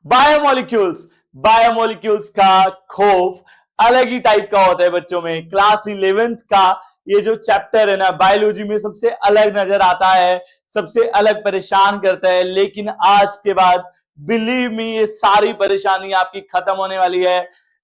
Biomolecules, biomolecules का खौफ अलग ही टाइप का होता है बच्चों में। क्लास 11th का ये जो चैप्टर है ना बायोलॉजी में सबसे अलग नजर आता है, सबसे अलग परेशान करता है, लेकिन आज के बाद बिलीव मी ये सारी परेशानी आपकी खत्म होने वाली है।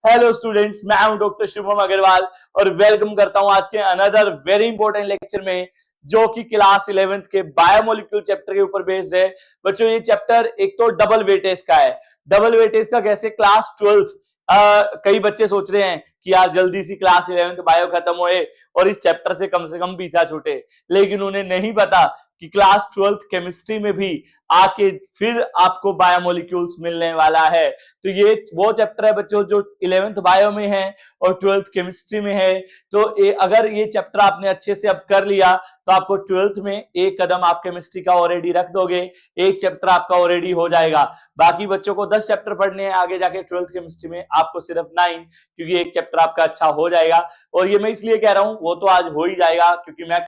हेलो स्टूडेंट्स, मैं हूं डॉक्टर शुभम अग्रवाल और वेलकम करता हूं आज के अनदर वेरी इंपॉर्टेंट लेक्चर में, जो कि क्लास 11th के बायोमोलिक्यूल चैप्टर के ऊपर बेस्ड है। बच्चों ये चैप्टर एक तो डबल वेटेज का है। डबल वेटेज का कैसे? क्लास 12th, कई बच्चे सोच रहे हैं कि यार जल्दी सी क्लास 11th बायो खत्म होए और इस चैप्टर से कम पीछा छूटे, लेकिन उन्हें नहीं पता कि क्लास 12th केमिस्ट्री में भी आके फिर आपको बायोमोलिक्यूल्स मिलने वाला है। तो ये वो चैप्टर है बच्चों जो 11th बायो में है और 12th केमिस्ट्री में है। तो अगर ये चैप्टर आपने अच्छे से अब कर लिया तो आपको 12th में एक कदम आप केमिस्ट्री का ऑलरेडी रख दोगे, एक चैप्टर आपका ऑलरेडी हो जाएगा। बाकी बच्चों को 10 चैप्टर पढ़ने हैं आगे जाके 12th केमिस्ट्री में, आपको सिर्फ 9, क्योंकि एक चैप्टर आपका अच्छा हो जाएगा। और ये मैं इसलिए कह रहा हूं, वो तो आज हो ही जाएगा क्योंकि मैं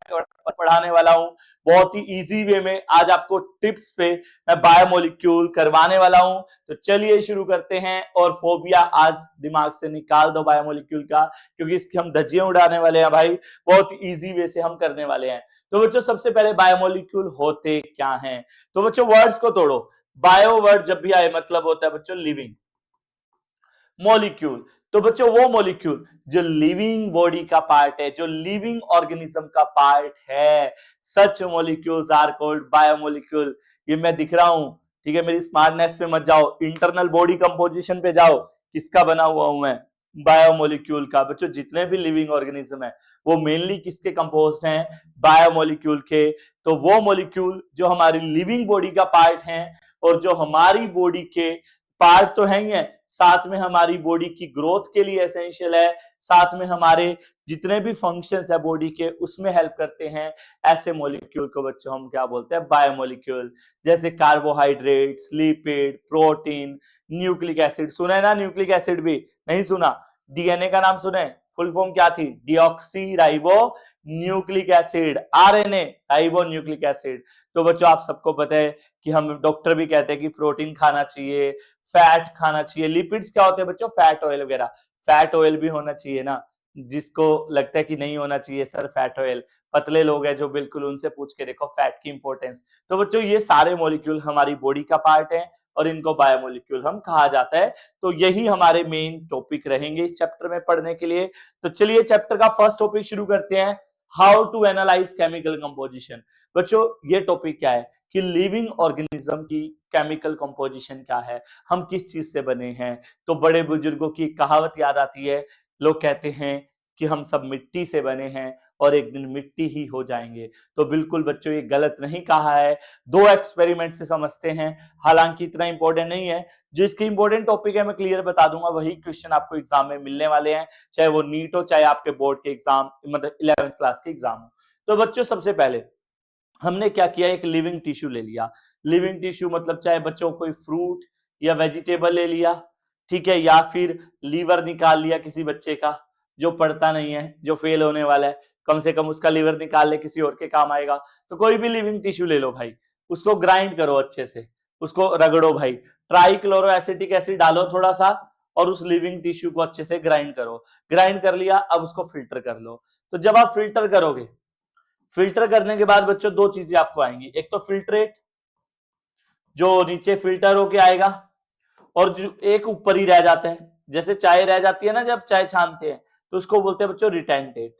पढ़ाने वाला हूं बहुत ही इजी वे में। आज आपको टिप्स पे मैं बायोमोलिक्यूल करवाने वाला हूं। तो चलिए शुरू करते हैं और फोबिया आज दिमाग से निकाल दो बायोमोलिक्यूल का, क्योंकि इसकी हम धज्जियां उड़ाने वाले हैं भाई, बहुत इजी वे से हम करने वाले हैं। तो बच्चों सबसे पहले बायोमोलिक्यूल होते क्या हैं? तो बच्चों वर्ड्स को तोड़ो। बायो वर्ड जब भी आए मतलब होता है बच्चों लिविंग। मॉलिक्यूल, तो बच्चों वो मॉलिक्यूल जो लिविंग बॉडी का पार्ट है, जो लिविंग ऑर्गेनिज्म का पार्ट है, सच मॉलिक्यूल्स आर कॉल्ड बायोमोलिक्यूल। ये मैं दिख रहा हूं, ठीक है, मेरी स्मार्टनेस पे मत जाओ, इंटरनल बॉडी कंपोजिशन पे जाओ। किसका बना हुआ हूं मैं? बायोमोलिक्यूल का। बच्चों जितने भी लिविंग ऑर्गेनिज्म है वो मेनली किसके कंपोज्ड हैं? बायोमोलिक्यूल के। तो वो मॉलिक्यूल जो हमारी लिविंग बॉडी का पार्ट है और जो हमारी बॉडी के पार्ट तो है ही है, साथ में हमारी बॉडी की ग्रोथ के लिए एसेंशियल है, साथ में हमारे जितने भी फंक्शंस है बॉडी के उसमें हेल्प करते हैं। ऐसे मॉलिक्यूल को बच्चों हम क्या बोलते हैं? बायोमोलिक्यूल। जैसे carbohydrates, lipid, protein, nucleic acid. सुना है ना न्यूक्लिक एसिड भी? नहीं सुना? डीएनए का नाम सुने? फुल फॉर्म क्या थी? Deoxy ribo nucleic acid. RNA ribo nucleic acid. तो बच्चों आप सबको पता है कि हम डॉक्टर भी कहते हैं कि प्रोटीन खाना चाहिए, फैट खाना चाहिए। लिपिड्स क्या होते हैं बच्चों? फैट ऑयल वगैरह। फैट ऑयल भी होना चाहिए ना, जिसको लगता है कि नहीं होना चाहिए सर फैट ऑयल, पतले लोग हैं जो, बिल्कुल उनसे पूछ के देखो फैट की इंपॉर्टेंस। तो बच्चों ये सारे मॉलिक्यूल हमारी बॉडी का पार्ट है और इनको बायोमोलिक्यूल हम कहा जाता है। तो यही हमारे मेन टॉपिक रहेंगे इस चैप्टर में पढ़ने के लिए। तो चलिए चैप्टर का फर्स्ट टॉपिक शुरू करते हैं, how to analyze chemical composition. बच्चों ये टॉपिक क्या है कि लिविंग ऑर्गेनिज्म की केमिकल कंपोजिशन क्या है, हम किस चीज से बने हैं। तो बड़े बुजुर्गों की कहावत याद आती है, लोग कहते हैं कि हम सब मिट्टी से बने हैं और एक दिन मिट्टी ही हो जाएंगे। तो बिल्कुल बच्चों ये गलत नहीं कहा है, दो एक्सपेरिमेंट से समझते हैं। हालांकि इतना इंपॉर्टेंट नहीं है, जो इसके इंपॉर्टेंट टॉपिक है मैं क्लियर बता दूंगा, वही क्वेश्चन आपको एग्जाम में मिलने वाले हैं, चाहे वो नीट हो चाहे आपके बोर्ड के एग्जाम मतलब 11th क्लास के एग्जाम हो। तो बच्चों सबसे पहले हमने क्या किया, एक लिविंग टिश्यू ले लिया। लिविंग टिश्यू मतलब चाहे बच्चों कोई फ्रूट या वेजिटेबल ले लिया, ठीक है, या फिर लीवर निकाल लिया किसी बच्चे का जो पढ़ता नहीं है, जो फेल होने वाला है, कम से कम उसका लीवर निकाल ले, किसी और के काम आएगा। तो कोई भी लिविंग टिश्यू ले लो भाई, उसको ग्राइंड करो अच्छे से, उसको रगड़ो भाई, ट्राइक्लोरो एसिटिक एसिड डालो थोड़ा सा और उस लिविंग टिश्यू को अच्छे से ग्राइंड करो। ग्राइंड कर लिया, अब उसको फिल्टर कर लो। तो जब आप फिल्टर करोगे, फिल्टर करने के बाद बच्चों दो चीजें आपको आएंगी, एक तो फिल्ट्रेट जो नीचे फिल्टर होके आएगा, और जो एक ऊपर ही रह जाता है, जैसे चाय रह जाती है ना जब चाय छानते हैं, तो उसको बोलते हैं बच्चों रिटेंटेट।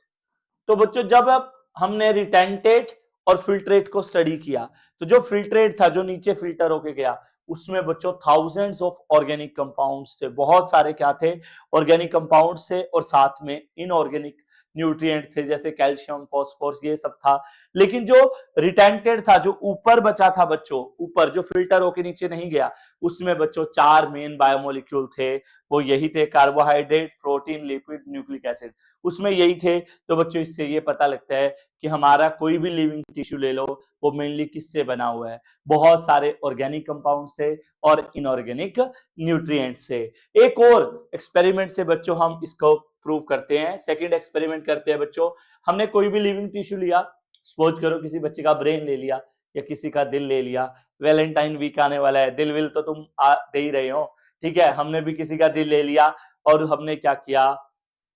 तो बच्चों जब अब हमने रिटेंटेट और फिल्ट्रेट को स्टडी किया, तो जो फिल्ट्रेट था जो नीचे फिल्टर होके गया, उसमें बच्चों थाउजेंड्स ऑफ ऑर्गेनिक कंपाउंड्स थे, बहुत सारे क्या थे? ऑर्गेनिक कंपाउंड्स थे, और साथ में इनऑर्गेनिक न्यूट्रिएंट थे जैसे कैल्शियम, फॉस्फोरस, ये सब था। लेकिन जो रिटेंटेड था, जो ऊपर बचा था बच्चों, ऊपर जो फिल्टर होके नीचे नहीं गया, उसमें बच्चों 4 मेन बायोमोलिक्यूल थे। वो यही थे, carbohydrate, protein, lipid, nucleic acid, उसमें यही थे। तो बच्चों इससे ये पता लगता है कि हमारा कोई भी लिविंग टिश्यू ले लो, वो मेनली किससे बना हुआ है? बहुत सारे ऑर्गेनिक कंपाउंड से और इनऑर्गेनिक न्यूट्रिएंट से। एक और एक्सपेरिमेंट से बच्चों हम इसको प्रूव करते हैं। सेकंड एक्सपेरिमेंट करते हैं बच्चों, हमने कोई भी लिविंग टिश्यू लिया, सपोज करो किसी बच्चे का ब्रेन ले लिया या किसी का दिल ले लिया, वैलेंटाइन वीक आने वाला है, दिल विल तो तुम दे ही रहे हो, ठीक है। हमने भी किसी का दिल ले लिया और हमने क्या किया,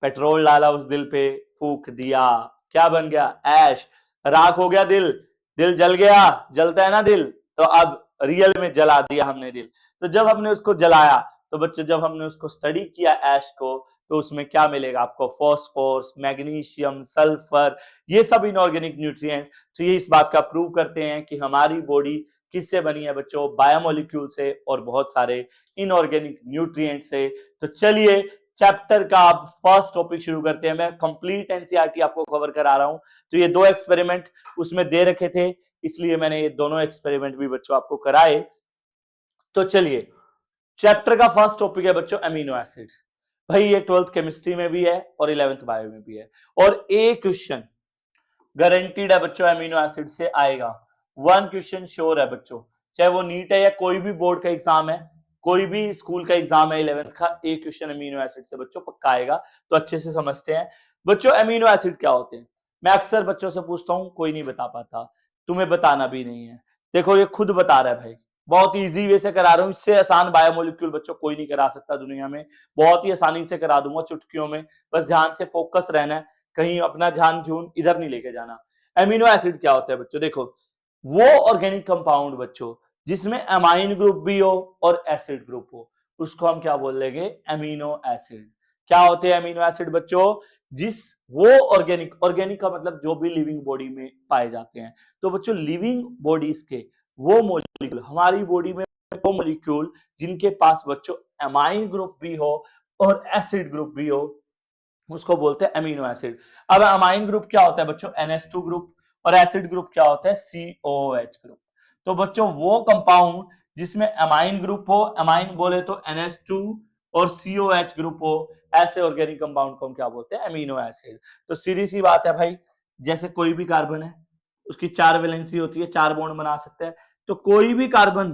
पेट्रोल डाला उस दिल पे, फूक दिया, क्या बन गया, ऐश, राख हो गया दिल, दिल जल गया, जलता है ना दिल, तो अब रियल में जला दिया हमने दिल। तो जब हमने उसको जलाया, तो बच्चों जब हमने उसको स्टडी किया ऐश को, तो उसमें क्या मिलेगा आपको, फॉस्फोरस, मैग्नीशियम, सल्फर, ये सब इनऑर्गेनिक न्यूट्रिएंट। तो ये इस बात का प्रूव करते हैं कि हमारी बॉडी किससे बनी है बच्चों, बायोमोलिक्यूल से और बहुत सारे इनऑर्गेनिक न्यूट्रिएंट से। तो चलिए चैप्टर का अब फर्स्ट टॉपिक शुरू करते हैं। मैं कंप्लीट एनसीईआरटी आपको कवर करा रहा हूं। तो ये 2 एक्सपेरिमेंट उसमें दे रखे थे, इसलिए मैंने ये दोनों एक्सपेरिमेंट भी बच्चों आपको कराए। तो चलिए चैप्टर का फर्स्ट टॉपिक है बच्चों अमीनो एसिड। भाई ये 12th केमिस्ट्री में भी है और 11th बायो में भी है, और ए क्वेश्चन गारंटीड है बच्चों अमीनो एसिड से आएगा। 1 क्वेश्चन श्योर है बच्चों, चाहे वो नीट है या कोई भी बोर्ड का एग्जाम है, कोई भी स्कूल का एग्जाम है 11th का, एक क्वेश्चन अमीनो एसिड से बच्चों पक्का आएगा। तो अच्छे से समझते हैं बच्चों अमीनो एसिड क्या होते हैं। मैं अक्सर बच्चों से पूछता हूं, कोई नहीं बता पाता, तुम्हें बताना भी नहीं है। देखो ये खुद बता रहा है भाई, बहुत इजी वे से करा रहा हूं, इससे आसान बायोमोलिक्यूल बच्चों कोई नहीं करा सकता दुनिया में, बहुत ही आसानी से करा दूंगा चुटकियों में, बस ध्यान से फोकस रहना है, कहीं अपना ध्यान ध्यान इधर नहीं लेके जाना। एमिनो एसिड क्या होता है बच्चों, देखो वो ऑर्गेनिक कंपाउंड बच्चों जिसमें अमाइन ग्रुप भी हो और एसिड ग्रुप हो, उसको हम क्या बोल लेंगे, एमिनो एसिड। क्या होते हैं एमिनो एसिड बच्चों, जिस वो ऑर्गेनिक, ऑर्गेनिक का मतलब जो भी लिविंग बॉडी में पाए जाते हैं। तो बच्चों लिविंग बॉडीज के वो मॉलिक्यूल, हमारी बॉडी में वो मॉलिक्यूल जिनके पास बच्चों अमाइन ग्रुप भी हो और एसिड ग्रुप भी हो, उसको बोलते हैं अमीनो एसिड। अब अमाइन ग्रुप क्या होता है बच्चों, NH2 ग्रुप, और एसिड ग्रुप क्या होता है, COH ग्रुप। तो बच्चों वो कंपाउंड जिसमें अमाइन ग्रुप हो, अमाइन बोले तो NH2 और COH ग्रुप हो, ऐसे ऑर्गेनिक कंपाउंड को हम क्या बोलते हैं, अमीनो एसिड। तो सीधी सी बात है भाई, जैसे कोई भी कार्बन है उसकी 4 वैलेंसी होती है, 4 बॉन्ड बना सकते हैं। तो कोई भी कार्बन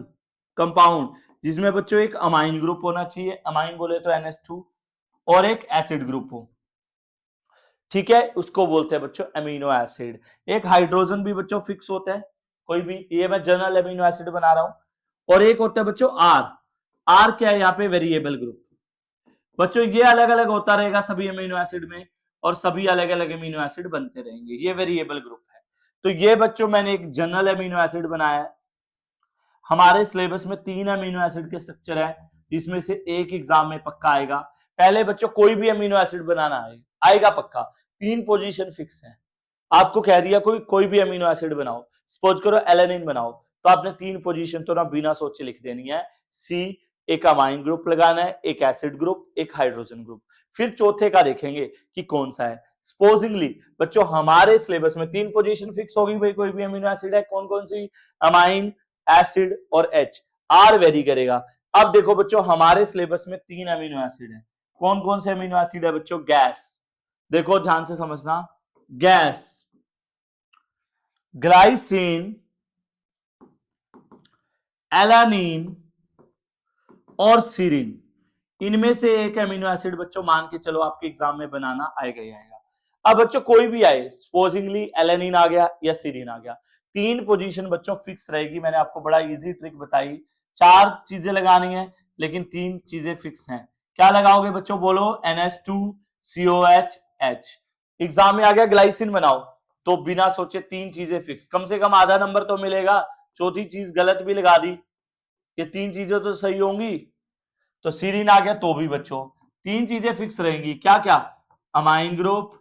कंपाउंड जिसमें बच्चों एक अमाइन ग्रुप होना चाहिए, अमाइन बोले तो NH2, और एक एसिड ग्रुप हो, ठीक है, उसको बोलते हैं बच्चों अमीनो एसिड। एक हाइड्रोजन भी बच्चों फिक्स होता है कोई भी, ये मैं जनरल अमीनो एसिड बना रहा हूं। और एक होता है बच्चों आर, आर क्या है यहाँ पे, वेरिएबल ग्रुप। बच्चों ये अलग अलग होता रहेगा सभी अमीनो एसिड में, और सभी अलग अलग अमीनो एसिड बनते रहेंगे, ये वेरिएबल ग्रुप है। तो ये बच्चों मैंने एक जनरल अमीनो एसिड बनाया है। हमारे सिलेबस में 3 अमीनो एसिड के स्ट्रक्चर है, जिसमें से एक एग्जाम में पक्का आएगा। पहले बच्चों कोई भी अमीनो एसिड बनाना आएगा पक्का, 3 पोजीशन फिक्स है। आपको कह दिया कोई भी अमीनो एसिड बनाओ, सपोज करो एलेनिन बनाओ, तो आपने 3 पोजीशन तो ना बिना सोचे लिख देनी है, सी, एक अमाइन ग्रुप लगाना है, एक एसिड ग्रुप, एक हाइड्रोजन ग्रुप। फिर चौथे का देखेंगे कि कौन सा है। सपोजिंगली बच्चों हमारे सिलेबस में 3 पोजीशन फिक्स होगी भाई, कोई भी अमीनो एसिड है, कौन कौन सी, अमाइन, एसिड और एच, आर वेरी करेगा। अब देखो बच्चों हमारे सिलेबस में 3 अमीनो एसिड है, कौन कौन से अमीनो एसिड है बच्चों, गैस, देखो ध्यान से समझना, गैस, ग्लाइसिन, एलानिन और सीरिन, इनमें से एक अमीनो एसिड बच्चों मान के चलो आपके एग्जाम में बनाना आएगा ही आएगा। अब बच्चों कोई भी आए, सपोजिंगली एलानिन आ गया या सीरिन आ गया, 3 पोजीशन बच्चों फिक्स रहेगी। मैंने आपको बड़ा इजी ट्रिक बताई, 4 चीजें लगानी है लेकिन 3 चीजें फिक्स हैं। क्या लगाओगे बच्चों, बोलो, NH2, COH, H। एग्जाम में आ गया ग्लाइसिन बनाओ, तो बिना सोचे 3 चीजें फिक्स, कम से कम आधा नंबर तो मिलेगा। चौथी चीज गलत भी लगा दी, ये 3 चीजें तो सही होंगी। तो सीरीन आ गया तो भी बच्चों 3 चीजें फिक्स रहेंगी, क्या क्या, amine group,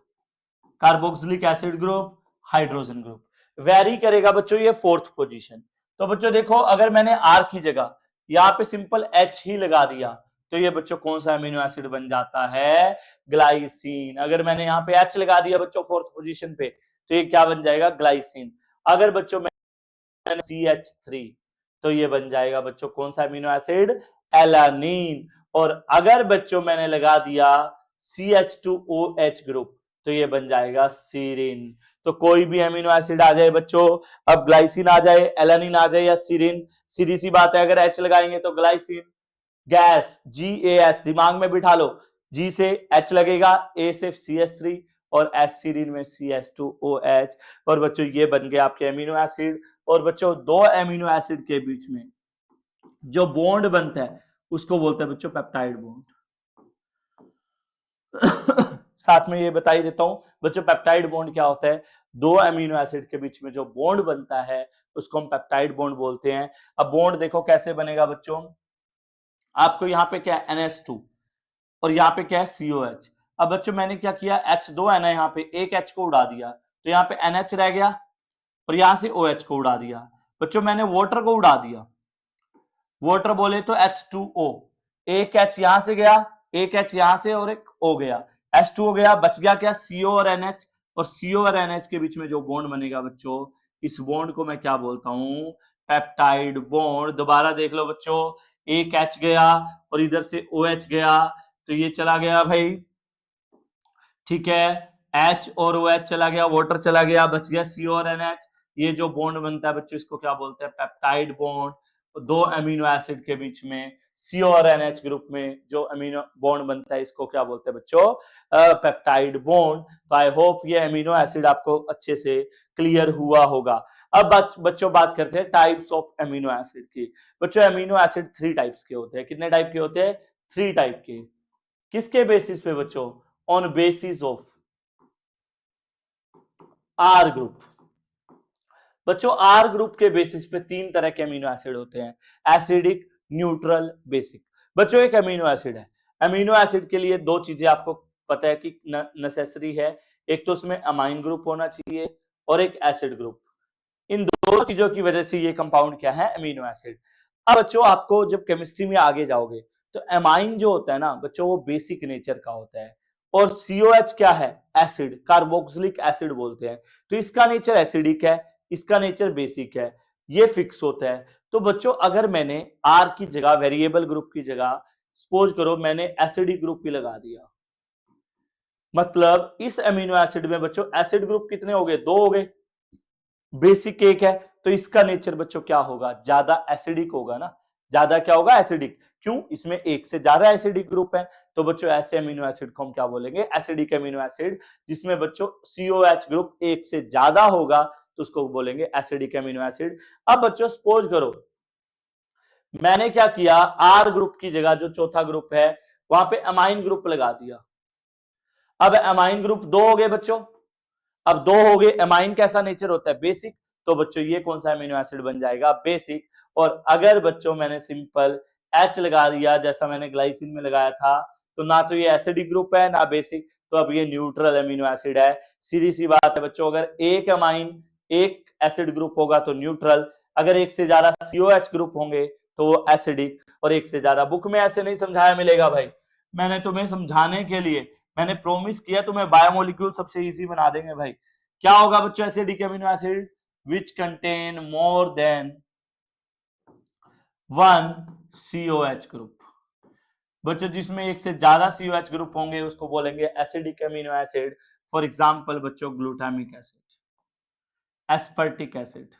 carboxylic acid group, hydrogen group. Very करेगा बच्चों ये 4th पोजीशन। तो बच्चों देखो अगर मैंने आर की जगह यहाँ पे सिंपल एच ही लगा दिया, तो ये बच्चों कौन सा अमीनो एसिड बन जाता है, ग्लाइसिन। अगर मैंने यहाँ पे एच लगा दिया बच्चों 4th पोजीशन पे, तो ये क्या बन जाएगा, ग्लाइसिन। अगर बच्चों मैंने CH3, तो ये बन जाएगा बच्चों कौन सा अमीनो एसिड, एलानिन। और अगर बच्चों मैंने लगा दिया CH2OH ग्रुप, तो ये बन जाएगा सीरिन। तो कोई भी अमीनो एसिड आ जाए बच्चों, अब ग्लाइसिन आ जाए, एलानिन आ जाए या सीरिन, सीधी सी बात है, अगर H लगाएंगे तो ग्लाइसिन। गैस, GAS, दिमाग में बिठा लो, G से H लगेगा, A से CH3 और S सीरीन में CH2OH। और बच्चों ये बन गए आपके अमीनो एसिड। और बच्चों दो एमिनो एसिड के बीच में जो बॉन्ड बनता है उसको बोलते हैं बच्चों पेप्टाइड बॉन्ड। साथ में ये बता ही देता हूं बच्चों, पेप्टाइड बॉन्ड क्या होता है? दो अमीनो एसिड के बीच में जो बॉन्ड बनता है उसको हम पेप्टाइड बॉन्ड बोलते हैं। अब बॉन्ड देखो कैसे बनेगा बच्चों, आपको यहाँ पे क्या है NH2 और यहाँ पे क्या है COH। अब बच्चों मैंने क्या किया, H2 है ना, यहाँ पे एक H को उड़ा दिया तो यहाँ पे NH रह गया और यहां से OH को उड़ा दिया। बच्चों मैंने वाटर को उड़ा दिया, वाटर बोले तो H2O, एक H यहां से गया, एक H यहां से और एक O गया, H2O गया, बच गया क्या CO और NH, और CO और NH के बीच में जो बॉन्ड बनेगा बच्चों, इस बॉन्ड को मैं क्या बोलता हूं? Peptide bond. दोबारा देख लो बच्चों, एक H गया और इधर से OH गया तो ये चला गया भाई, ठीक है, H और OH चला गया, वाटर चला गया, बच गया CO और NH। ये जो बॉन्ड बनता है बच्चों इसको क्या बोलते हैं? Peptide bond. दो अमीनो एसिड के बीच में CO और NH ग्रुप में जो अमीनो बॉन्ड बनता है इसको क्या बोलते हैं बच्चों? Peptide bond. तो आई होप ये अमीनो एसिड आपको अच्छे से क्लियर हुआ होगा। अब बच्चों बात करते हैं टाइप्स ऑफ अमीनो एसिड की। बच्चों अमीनो एसिड 3 टाइप्स के होते हैं। कितने टाइप के होते हैं? 3 टाइप के। किसके बेसिस पे बच्चों? On basis of R group. बच्चों आर ग्रुप के बेसिस पे 3 तरह के अमीनो एसिड होते हैं, एसिडिक, न्यूट्रल, बेसिक। बच्चों एक अमीनो एसिड है, अमीनो एसिड के लिए दो चीजें आपको पता है कि नेसेसरी है, एक तो उसमें अमाइन ग्रुप होना चाहिए और एक एसिड ग्रुप। इन दो चीजों की वजह से ये कंपाउंड क्या है? Amino acid. अब बच्चों आपको जब केमिस्ट्री में आगे जाओगे तो अमाइन जो होता है ना बच्चों, वो बेसिक नेचर का होता है, और COH क्या है? एसिड, कार्बोक्सिलिक एसिड बोलते हैं। तो इसका नेचर एसिडिक है, इसका नेचर बेसिक है, ये फिक्स होता है। तो बच्चों अगर मैंने R की जगह, वेरिएबल ग्रुप की जगह, सपोज करो मैंने एसिडिक ग्रुप भी लगा दिया, मतलब इस अमीनो एसिड में बच्चों एसिड ग्रुप कितने हो गए? 2 हो गए, बेसिक एक है, तो इसका नेचर बच्चों क्या होगा? ज्यादा एसिडिक होगा ना, ज्यादा क्या होगा? एसिडिक। क्यों? इसमें एक से ज्यादा एसिडिक ग्रुप है। तो बच्चों ऐसे अमीनो एसिड को हम क्या बोलेंगे? Acidic amino acid. जिसमें बच्चों COH ग्रुप एक से ज्यादा होगा तो उसको बोलेंगे एसिडिक अमीनो एसिड। अब बच्चों सपोज करो मैंने क्या किया, R ग्रुप की जगह जो चौथा ग्रुप है वहां पे अमाइन ग्रुप लगा दिया। अब अमाइन ग्रुप 2 हो गए बच्चों, अब 2 हो गए। अमाइन कैसा नेचर होता है? बेसिक। तो बच्चों ये कौन सा अमीनो एसिड बन जाएगा? बेसिक। और अगर बच्चों मैंने सिंपल H लगा दिया जैसा मैंने ग्लाइसिन में लगाया था, तो ना तो ये एसिडिक ग्रुप है ना बेसिक, तो अब ये न्यूट्रल अमीनो एसिड है। सीधी सी बात है बच्चों, अगर एक अमाइन एक एसिड ग्रुप होगा तो न्यूट्रल, अगर एक से ज्यादा COH ग्रुप होंगे तो वो एसिडिक, और एक से ज्यादा। बुक में ऐसे नहीं समझाया मिलेगा भाई, मैंने तुम्हें समझाने के लिए मैंने प्रोमिस किया तुम्हें बायोमोलिक्यूल सबसे इजी बना देंगे भाई। क्या होगा बच्चों? Acidic amino acid which contain more than 1 COH group. बच्चों जिसमें एक से ज्यादा COH ग्रुप होंगे उसको बोलेंगे acidic amino acid. For example बच्चों ग्लूटामिक एसिड, एस्पर्टिक एसिड।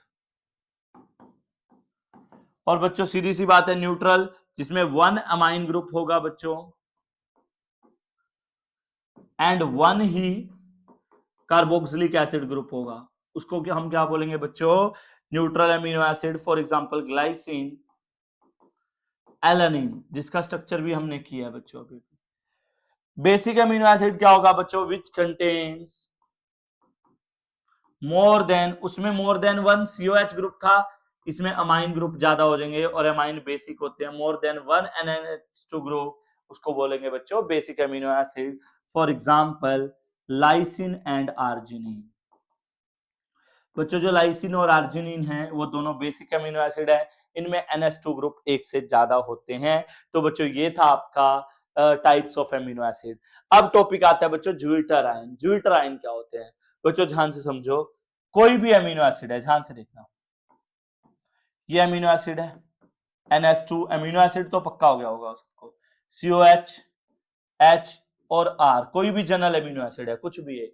और बच्चों सीधी सी बात है न्यूट्रल, जिसमें 1 अमाइन ग्रुप होगा बच्चों and 1 he carboxylic acid group होगा, उसको हम क्या बोलेंगे बच्चों? Neutral amino acid. For example glycine, alanine, जिसका स्ट्रक्चर भी हमने किया है बच्चों अभी। बेसिक अमीनो एसिड क्या होगा बच्चों? विच कंटेन्स मोर देन, उसमें मोर देन 1 COH ग्रुप था, इसमें अमाइन ग्रुप ज्यादा हो जाएंगे और अमाइन बेसिक होते हैं। मोर देन 1 NH2 ग्रुप, उसको बोलेंगे बच्चों basic amino acid. For example lysine and arginine. बच्चों जो लाइसिन और आर्जिनिन है वो दोनों बेसिक अमीनो एसिड है, इनमें NH2 ग्रुप एक से ज्यादा होते हैं। तो बच्चों ये था आपका टाइप्स ऑफ अमीनो एसिड। अब टॉपिक आता है बच्चों ज्विटर आयन। ज्विटर आयन क्या होते हैं बच्चों? ध्यान से समझो, कोई भी अमीनो एसिड है, ध्यान से देखना, ये अमीनो एसिड है NH2, अमीनो एसिड तो पक्का हो गया होगा सबको, COH, H और R, कोई भी जनरल अमीनो एसिड है, कुछ भी है।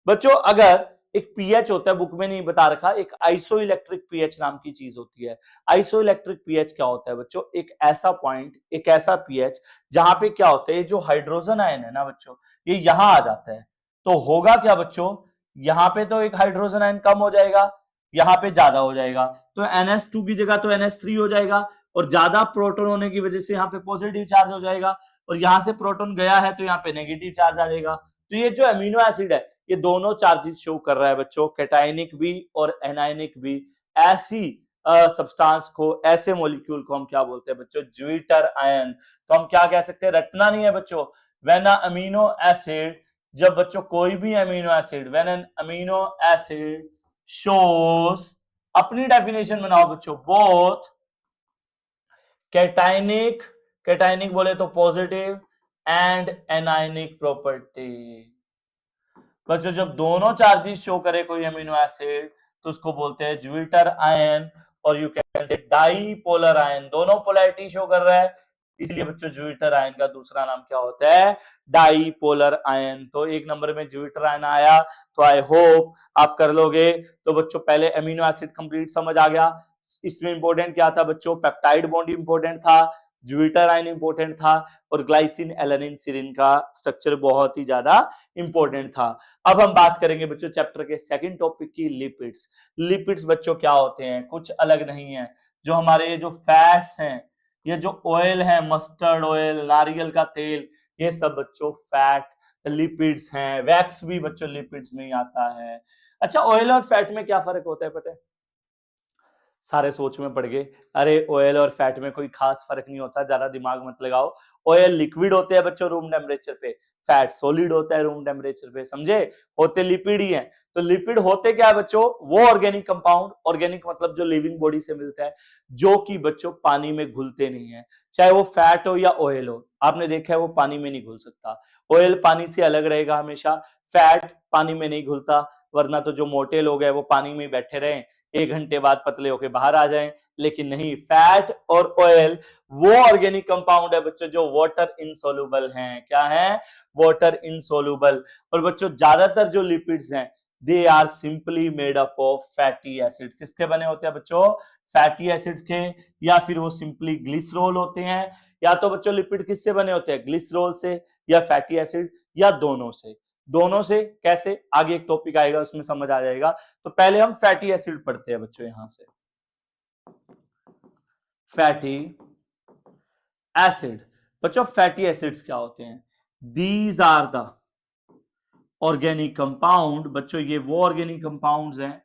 बच्चों अगर एक पीएच होता है, बुक में नहीं बता रखा, एक आइसोइलेक्ट्रिक पीएच नाम की चीज होती है। आइसोइलेक्ट्रिक पीएच क्या होता है बच्चों? एक ऐसा पॉइंट, एक ऐसा पीएच जहां पे क्या होता है, जो हाइड्रोजन आयन है ना बच्चों, ये यहां आ जाता है। तो होगा क्या बच्चों? यहां पे तो एक हाइड्रोजन आयन कम हो जाएगा, यहाँ पे ज्यादा हो जाएगा, तो NH2 की जगह तो NH3 हो जाएगा, और ज्यादा प्रोटॉन होने की वजह से यहाँ पे पॉजिटिव चार्ज हो जाएगा, और यहाँ से प्रोटॉन गया है तो यहाँ पे नेगेटिव चार्ज आ जाएगा। तो ये जो अमीनो एसिड है ये दोनों चार्जेस शो कर रहा है बच्चों, कैटायनिक भी और एनायनिक भी। ऐसी सब्सटेंस को, ऐसे मॉलिक्यूल को हम क्या बोलते हैं बच्चों, ज्विटर आयन। तो हम क्या कह सकते हैं, रटना नहीं है बच्चों, व्हेन अ अमीनो एसिड, जब बच्चों कोई भी amino acid, when an amino acid shows, अपनी डेफिनेशन बनाओ बच्चों, बोथ कैटायनिक, कैटायनिक बोले तो पॉजिटिव, एंड एनायनिक प्रॉपर्टी। बच्चों जब दोनों चार्जेस शो करे कोई अमीनो एसिड तो उसको बोलते हैं ज्विटर आयन, और you can say dipolar ion, दोनों पोलैरिटी शो कर रहा है, इसलिए बच्चों ज्विटर आयन का दूसरा नाम क्या होता है, डाईपोलर आयन। तो एक नंबर में ज्विटर आयन आया, तो आई होप आप कर लोगे। तो बच्चों पहले अमीनो एसिड कंप्लीट समझ आ गया, इसमें इंपॉर्टेंट क्या था बच्चों, पेप्टाइड बॉन्ड इंपॉर्टेंट था, ज्विटर आयन इंपॉर्टेंट था, और ग्लाइसिन एलानिन सीरिन का स्ट्रक्चर बहुत ही ज्यादा इंपॉर्टेंट था। अब हम बात करेंगे बच्चों चैप्टर के सेकंड टॉपिक की, लिपिड्स। लिपिड्स बच्चों क्या होते हैं, कुछ अलग नहीं है, जो हमारे ये जो फैट्स हैं, ये जो ऑयल है, मस्टर्ड ऑयल, नारियल का तेल, ये सब बच्चों फैट लिपिड्स हैं। वैक्स भी बच्चों लिपिड्स में ही आता है। अच्छा, ऑयल और फैट में क्या फर्क होता है पता है? सारे सोच में पड़ गए, अरे ऑयल और फैट में कोई खास फर्क नहीं होता, ज्यादा दिमाग मत लगाओ। ऑयल लिक्विड होते हैं बच्चों रूम टेम्परेचर पे, फैट सॉलिड होता है रूम टेम्परेचर पे, समझे, होते लिपिड ही हैं। तो लिपिड होते क्या है बच्चों, वो ऑर्गेनिक कंपाउंड, ऑर्गेनिक मतलब जो लिविंग बॉडी से मिलता है, जो कि बच्चों पानी में घुलते नहीं है, चाहे वो फैट हो या ऑयल हो। आपने देखा है वो पानी में नहीं घुल सकता, ऑयल पानी से अलग रहेगा हमेशा, फैट पानी में नहीं घुलता, वरना तो जो मोटे लोग हैं वो पानी में बैठे रहे, 1 घंटे बाद पतले होके बाहर आ जाएं। लेकिन नहीं, फैट और ऑयल वो ऑर्गेनिक कंपाउंड है बच्चों जो वाटर इनसोल्यूबल हैं। क्या है, वाटर इनसोल्यूबल। और बच्चों ज्यादातर जो लिपिड्स हैं they are simply made up of fatty acid. किसके बने होते हैं बच्चों, फैटी एसिड्स के, या फिर वो सिंपली ग्लिसरॉल होते हैं। या तो बच्चों लिपिड किससे बने होते हैं, ग्लिसरॉल से या फैटी एसिड, या दोनों से। दोनों से कैसे, आगे एक टॉपिक आएगा उसमें समझ आ जाएगा। तो पहले हम फैटी एसिड पढ़ते हैं बच्चों, यहां से फैटी एसिड। बच्चों फैटी एसिड्स क्या होते हैं, these are the organic compound. बच्चों ये वो ऑर्गेनिक कंपाउंड्स हैं,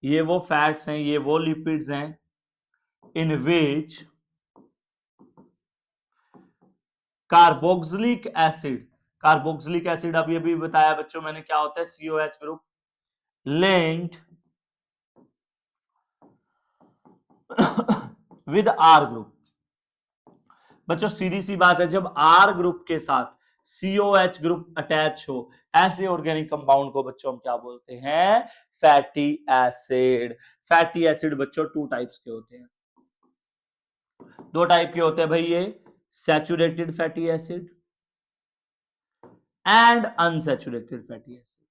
ये वो फैट्स हैं, ये वो लिपिड्स हैं, इन विच कार्बोक्सिलिक एसिड, कार्बोक्सिलिक एसिड अभी अभी बताया बच्चों मैंने क्या होता है, COH group linked with R group. बच्चों सीधी सी बात है, जब R ग्रुप के साथ COH ग्रुप अटैच हो, ऐसे ऑर्गेनिक कंपाउंड को बच्चों हम क्या बोलते हैं, फैटी एसिड। फैटी एसिड बच्चों 2 टाइप्स के होते हैं, 2 टाइप के होते हैं भाई, ये saturated fatty acid and unsaturated fatty acid.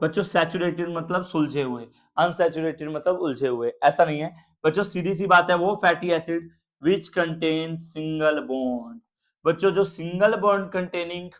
बच्चों सैचुरेटेड मतलब सुलझे हुए, अनसैचुरेटेड मतलब उलझे हुए, ऐसा नहीं है बच्चों, सीधी सी बात है, वो fatty acid which contain single bond. बच्चों जो single bond containing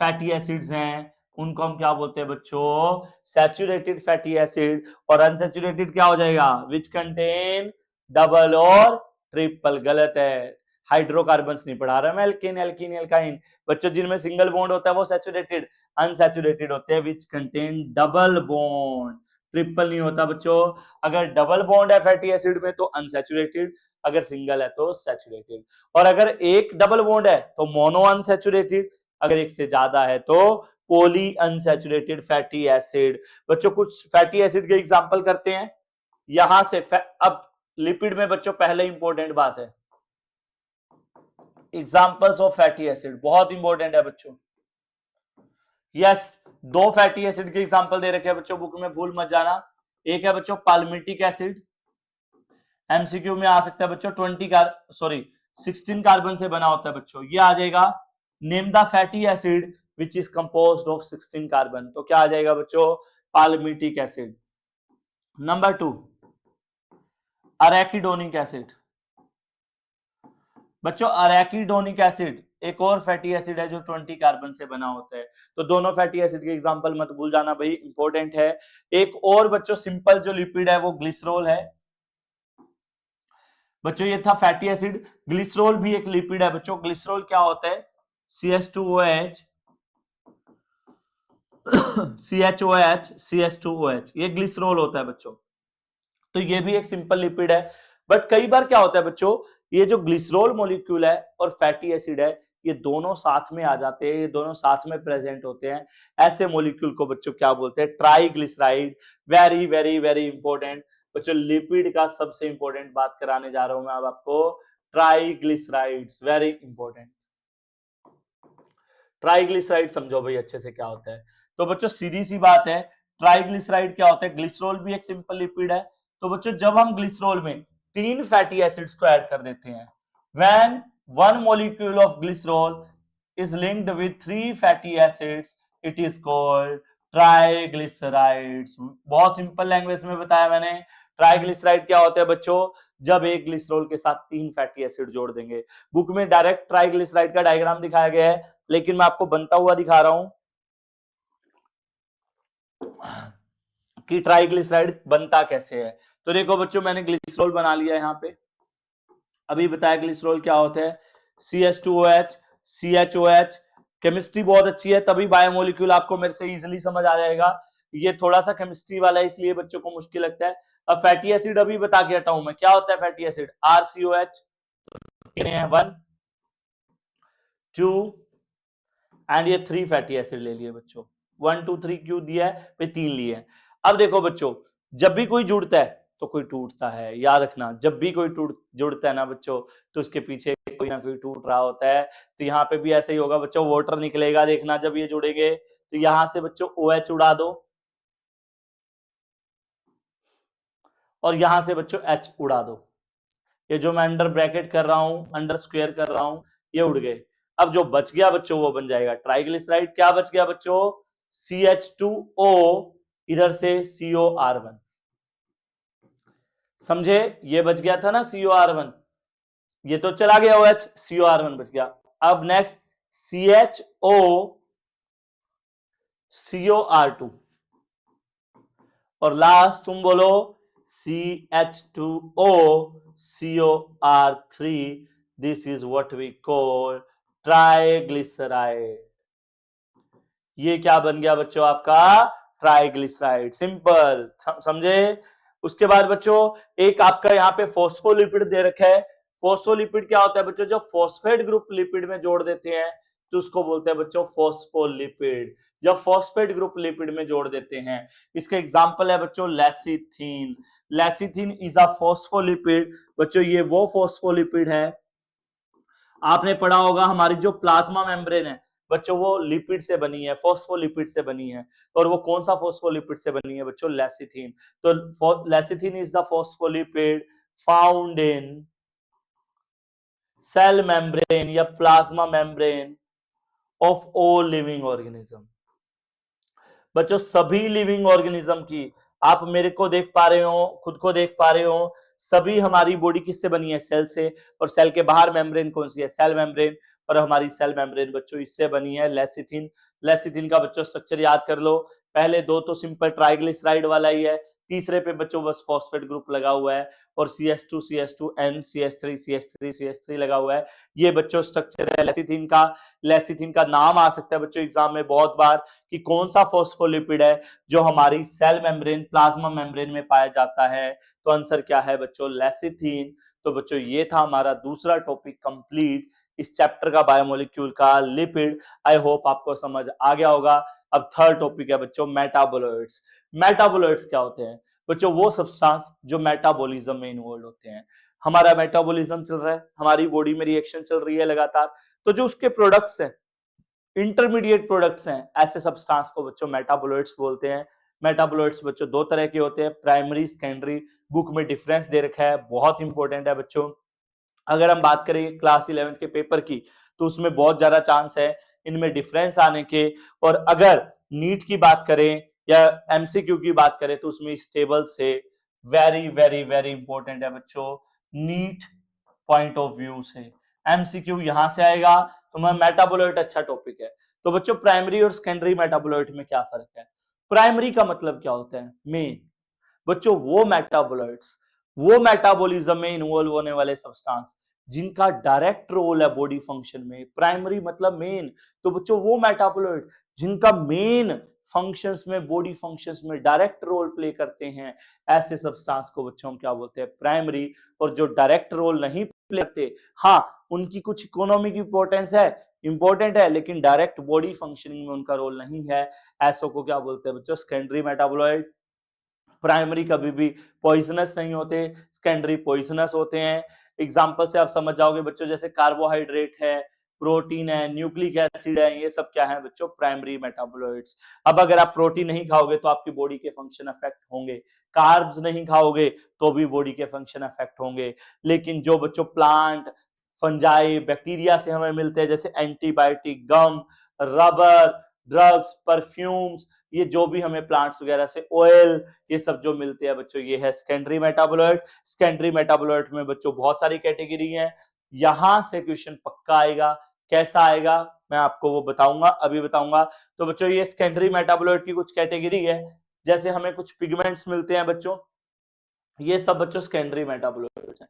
fatty acids हैं उनको हम क्या बोलते हैं बच्चों, सैचुरेटेड फैटी एसिड। और अनसैचुरेटेड क्या हो जाएगा, विच कंटेन डबल और ट्रिपल। गलत है, हाइड्रोकार्बन्स नहीं पढ़ा रहा मैं, एल्केन एल्कीन एल्काइन। बच्चों जिनमें सिंगल बॉन्ड होता है वो सैचुरेटेड, अनसैचुरेटेड होते हैं which contain double bond, triple नहीं होता बच्चों। अगर डबल बॉन्ड है फैटी एसिड में तो अनसैचुरेटेड, अगर सिंगल है तो सैचुरेटेड। और अगर एक डबल बॉन्ड है तो मोनो अनसैचुरेटेड, अगर एक से ज्यादा है तो पॉली अनसैचुरेटेड फैटी एसिड। बच्चों कुछ फैटी एसिड के एग्जांपल करते हैं यहां से। अब लिपिड में बच्चों पहले इंपॉर्टेंट बात है, एग्जांपल्स ऑफ फैटी एसिड बहुत इंपॉर्टेंट है बच्चों। यस, 2 फैटी एसिड के एग्जांपल दे रखे हैं बच्चों बुक में, भूल मत जाना। एक है बच्चों पाल्मिटिक एसिड, एमसीक्यू में आ सकता है बच्चों, 16 कार्बन से बना होता है बच्चों, ये आ जाएगा। Name the fatty acid which is composed of 16 carbon, तो क्या आ जाएगा बच्चों, palmitic acid. Number 2 arachidonic acid, बच्चों अरेकिडोनिक एसिड एक और फैटी एसिड है जो 20 कार्बन से बना होता है। तो दोनों फैटी एसिड के एग्जांपल मत भूल जाना भाई, इंपॉर्टेंट है। एक और बच्चों सिंपल जो लिपिड है वो ग्लिसरॉल है। बच्चों ये था फैटी एसिड। ग्लिसरॉल भी एक लिपिड है बच्चों। ग्लिसरॉल क्या होता है? CH2OH CHOH CH2OH, ये ग्लिसरॉल होता है बच्चों। तो ये भी एक सिंपल लिपिड है। बट कई बार क्या होता है बच्चों, ये जो ग्लिसरॉल मॉलिक्यूल है और फैटी एसिड है, ये दोनों साथ में आ जाते हैं, ये दोनों साथ में प्रेजेंट होते हैं। ऐसे मॉलिक्यूल को बच्चों क्या बोलते हैं? Triglyceride. Very very very important बच्चों, लिपिड का सबसे इंपॉर्टेंट बात कराने जा रहा हूं मैं अब आपको। Triglycerides very important. ट्राइग्लिसराइड समझो भाई अच्छे से क्या होता है। तो बच्चों सीधी सी बात है, ट्राइग्लिसराइड क्या होता है? ग्लिसरॉल भी एक सिंपल लिपिड है। तो बच्चों जब हम ग्लिसरॉल में 3 फैटी एसिड्स को ऐड कर देते हैं, when one molecule of glycerol is linked with 3 fatty acids, it is called triglycerides. बहुत सिंपल लैंग्वेज में बताया मैंने। ट्राइग्लिसराइड क्या होता है बच्चों? जब एक ग्लिसरॉल के साथ 3 फैटी एसिड जोड़ देंगे। बुक में डायरेक्ट ट्राइग्लिसराइड का डायग्राम दिखाया गया है, लेकिन मैं आपको बनता हुआ दिखा रहा हूं कि ट्राइग्लिसराइड बनता कैसे है। तो देखो बच्चों मैंने ग्लिसरॉल बना लिया है यहाँ पे। अभी बताया ग्लिसरॉल क्या होता है? CH2OH CHOH। केमिस्ट्री बहुत अच्छी है, तभी बायोमोलिक्यूल आपको मेरे से इजीली समझ आ जाएगा। ये थोड़ा सा केमिस्ट्री वाला है इसलिए बच्चों को मुश्किल लगता है। अब फैटी एसिड अभी बता के हटा हूं मैं, क्या होता है फैटी एसिड? RCOH 1 2 एंड ये 3 फैटी एसिड ले लिए बच्चों। 1 2 3 क्यों दिया है? फिर 3 लिए हैं। अब देखो बच्चों, जब भी कोई जुड़ता है तो कोई टूटता है, याद रखना। जब भी कोई जुड़ता है ना बच्चों, तो उसके पीछे कोई ना कोई टूट रहा होता है। तो यहाँ पे भी ऐसे ही होगा बच्चों, वाटर निकलेगा। देखना जब ये जुड़ेंगे तो यहां से बच्चों OH उड़ा दो और यहां से बच्चों H उड़ा दो। ये जो मैं अंडर ब्रैकेट कर रहा हूं, अंडर स्क्वायर कर रहा हूं, ये उड़ गए। अब जो बच गया बच्चों वो बन जाएगा ट्राइग्लिसराइड। क्या बच गया बच्चों? CH2O, इधर से COR1। समझे? ये बच गया था ना COR1, ये तो चला गया OH, COR1 बच गया। अब नेक्स्ट CHO COR2 और लास्ट तुम बोलो CH2O COR3। This is what we call triglyceride. ये क्या बन गया बच्चों आपका? ट्राइग्लिसराइड। सिंपल, समझे? उसके बाद बच्चों एक आपका यहाँ पे फॉस्फोलिपिड दे रखा है। फॉस्फोलिपिड क्या होता है बच्चों? जब फॉस्फेट ग्रुप लिपिड में जोड़ देते हैं तो उसको बोलते हैं बच्चों फॉस्फोलिपिड। जब फॉस्फेट ग्रुप लिपिड में जोड़ देते हैं, इसका एग्जांपल है बच्चों lecithin. Lecithin is a phospholipid. बच्चों ये वो फॉस्फोलिपिड है, आपने पढ़ा होगा हमारी जो प्लाज्मा मेम्ब्रेन है बच्चों वो लिपिड से बनी है, फॉस्फोलिपिड से बनी है। और वो कौन सा फॉस्फोलिपिड से बनी है बच्चों? लेसिथिन। तो lecithin is the phospholipid found in cell membrane या plasma membrane of all living organism. बच्चों सभी लिविंग ऑर्गेनिज्म की, आप मेरे को देख पा रहे हो, खुद को देख पा रहे हो, सभी हमारी बॉडी किससे बनी है? सेल से। और सेल के बाहर मेम्ब्रेन कौन सी है? Cell membrane. और हमारी सेल मेम्ब्रेन बच्चों इससे बनी है, लेसिथिन। लेसिथिन का बच्चों स्ट्रक्चर याद कर लो। पहले दो तो सिंपल ट्राइग्लिसराइड वाला ही है, तीसरे पे बच्चों बस फॉस्फेट ग्रुप लगा हुआ है और CH2 CH2 N CH3 CH3 CH3 लगा हुआ है। ये बच्चों स्ट्रक्चर है लेसिथिन का। लेसिथिन का नाम आ सकता है बच्चों एग्जाम में बहुत बार कि कौन सा फॉस्फोलिपिड है जो हमारी सेल मेम्ब्रेन प्लाज्मा मेम्ब्रेन में पाया जाता है। तो आंसर क्या है बच्चों? लेसिथिन। तो बच्चों ये था हमारा दूसरा टॉपिक कंप्लीट इस चैप्टर का, बायोमोलिक्यूल का, लिपिड। आई होप आपको समझ आ गया होगा। अब थर्ड टॉपिक है बच्चों मेटाबोलाइट्स। मेटाबोलाइट्स क्या होते हैं बच्चों? वो सब्सटेंस जो मेटाबॉलिज्म में इन्वॉल्व होते हैं। हमारा मेटाबॉलिज्म चल रहा है, हमारी बॉडी में रिएक्शन चल रही है लगातार, तो जो उसके प्रोडक्ट्स हैं, इंटरमीडिएट प्रोडक्ट्स हैं, ऐसे सब्सटेंस को बच्चों मेटाबोलाइट्स बोलते हैं। मेटाबोलाइट्स बच्चों दो तरह के होते हैं, प्राइमरी सेकेंडरी। बुक में डिफरेंस दे रखा है, बहुत इंपॉर्टेंट है बच्चों। अगर हम बात करें क्लास 11 के पेपर की तो उसमें बहुत ज्यादा चांस है इनमें डिफरेंस आने के। और अगर नीट की बात करें या MCQ की बात करें तो उसमें इस टेबल से वेरी वेरी वेरी इंपॉर्टेंट है बच्चों, नीट पॉइंट ऑफ व्यू से। एमसीक्यू यहां से आएगा। तो मेटाबोलाइट अच्छा टॉपिक है। तो बच्चों प्राइमरी और सेकेंडरी मेटाबोलाइट में क्या फर्क है? प्राइमरी का मतलब क्या होता है? मेन। बच्चों वो मेटाबोलाइट्स, वो मेटाबॉलिज्म में इन्वॉल्व होने वाले सब्सटेंस जिनका डायरेक्ट रोल है बॉडी फंक्शन में, प्राइमरी मतलब मेन। तो बच्चों वो मेटाबोलाइट जिनका मेन फंक्शंस में, बॉडी फंक्शंस में डायरेक्ट रोल प्ले करते हैं, ऐसे सब्सटेंस को बच्चों हम क्या बोलते हैं? प्राइमरी। और जो डायरेक्ट रोल नहीं प्ले करते, हाँ उनकी कुछ इकोनॉमिक इंपॉर्टेंस है, इंपॉर्टेंट है, लेकिन डायरेक्ट बॉडी फंक्शनिंग में उनका रोल नहीं है, ऐसों को क्या बोलते हैं बच्चों? Secondary metabolite. प्राइमरी कभी भी पॉइजनस नहीं होते, सेकेंडरी पॉइजनस होते हैं। एग्जांपल से आप समझ जाओगे बच्चों, जैसे कार्बोहाइड्रेट है, प्रोटीन है, न्यूक्लिक एसिड है, ये सब क्या है बच्चों? Primary metabolites. अब अगर आप प्रोटीन नहीं खाओगे तो आपकी बॉडी के फंक्शन अफेक्ट होंगे, कार्ब्स नहीं खाओगे तो भी बॉडी के फंक्शन अफेक्ट होंगे। लेकिन जो बच्चों प्लांट, फंजाई, बैक्टीरिया से हमें मिलते हैं, जैसे एंटीबायोटिक, गम, रबर, ड्रग्स, परफ्यूम्स, ये जो भी हमें प्लांट्स वगैरह से, ऑयल, ये सब जो मिलते हैं बच्चों, ये है सेकेंडरी मेटाबोलाइट। सेकेंडरी मेटाबोलाइट में बच्चों बहुत सारी कैटेगरी है। यहां से क्वेश्चन पक्का आएगा। कैसा आएगा मैं आपको वो बताऊंगा, अभी बताऊंगा। तो बच्चों ये सेकेंडरी मेटाबोलाइट की कुछ कैटेगरी है। जैसे हमें कुछ पिगमेंट्स मिलते हैं बच्चों, ये सब बच्चों सेकेंडरी मेटाबोलाइट्स हैं।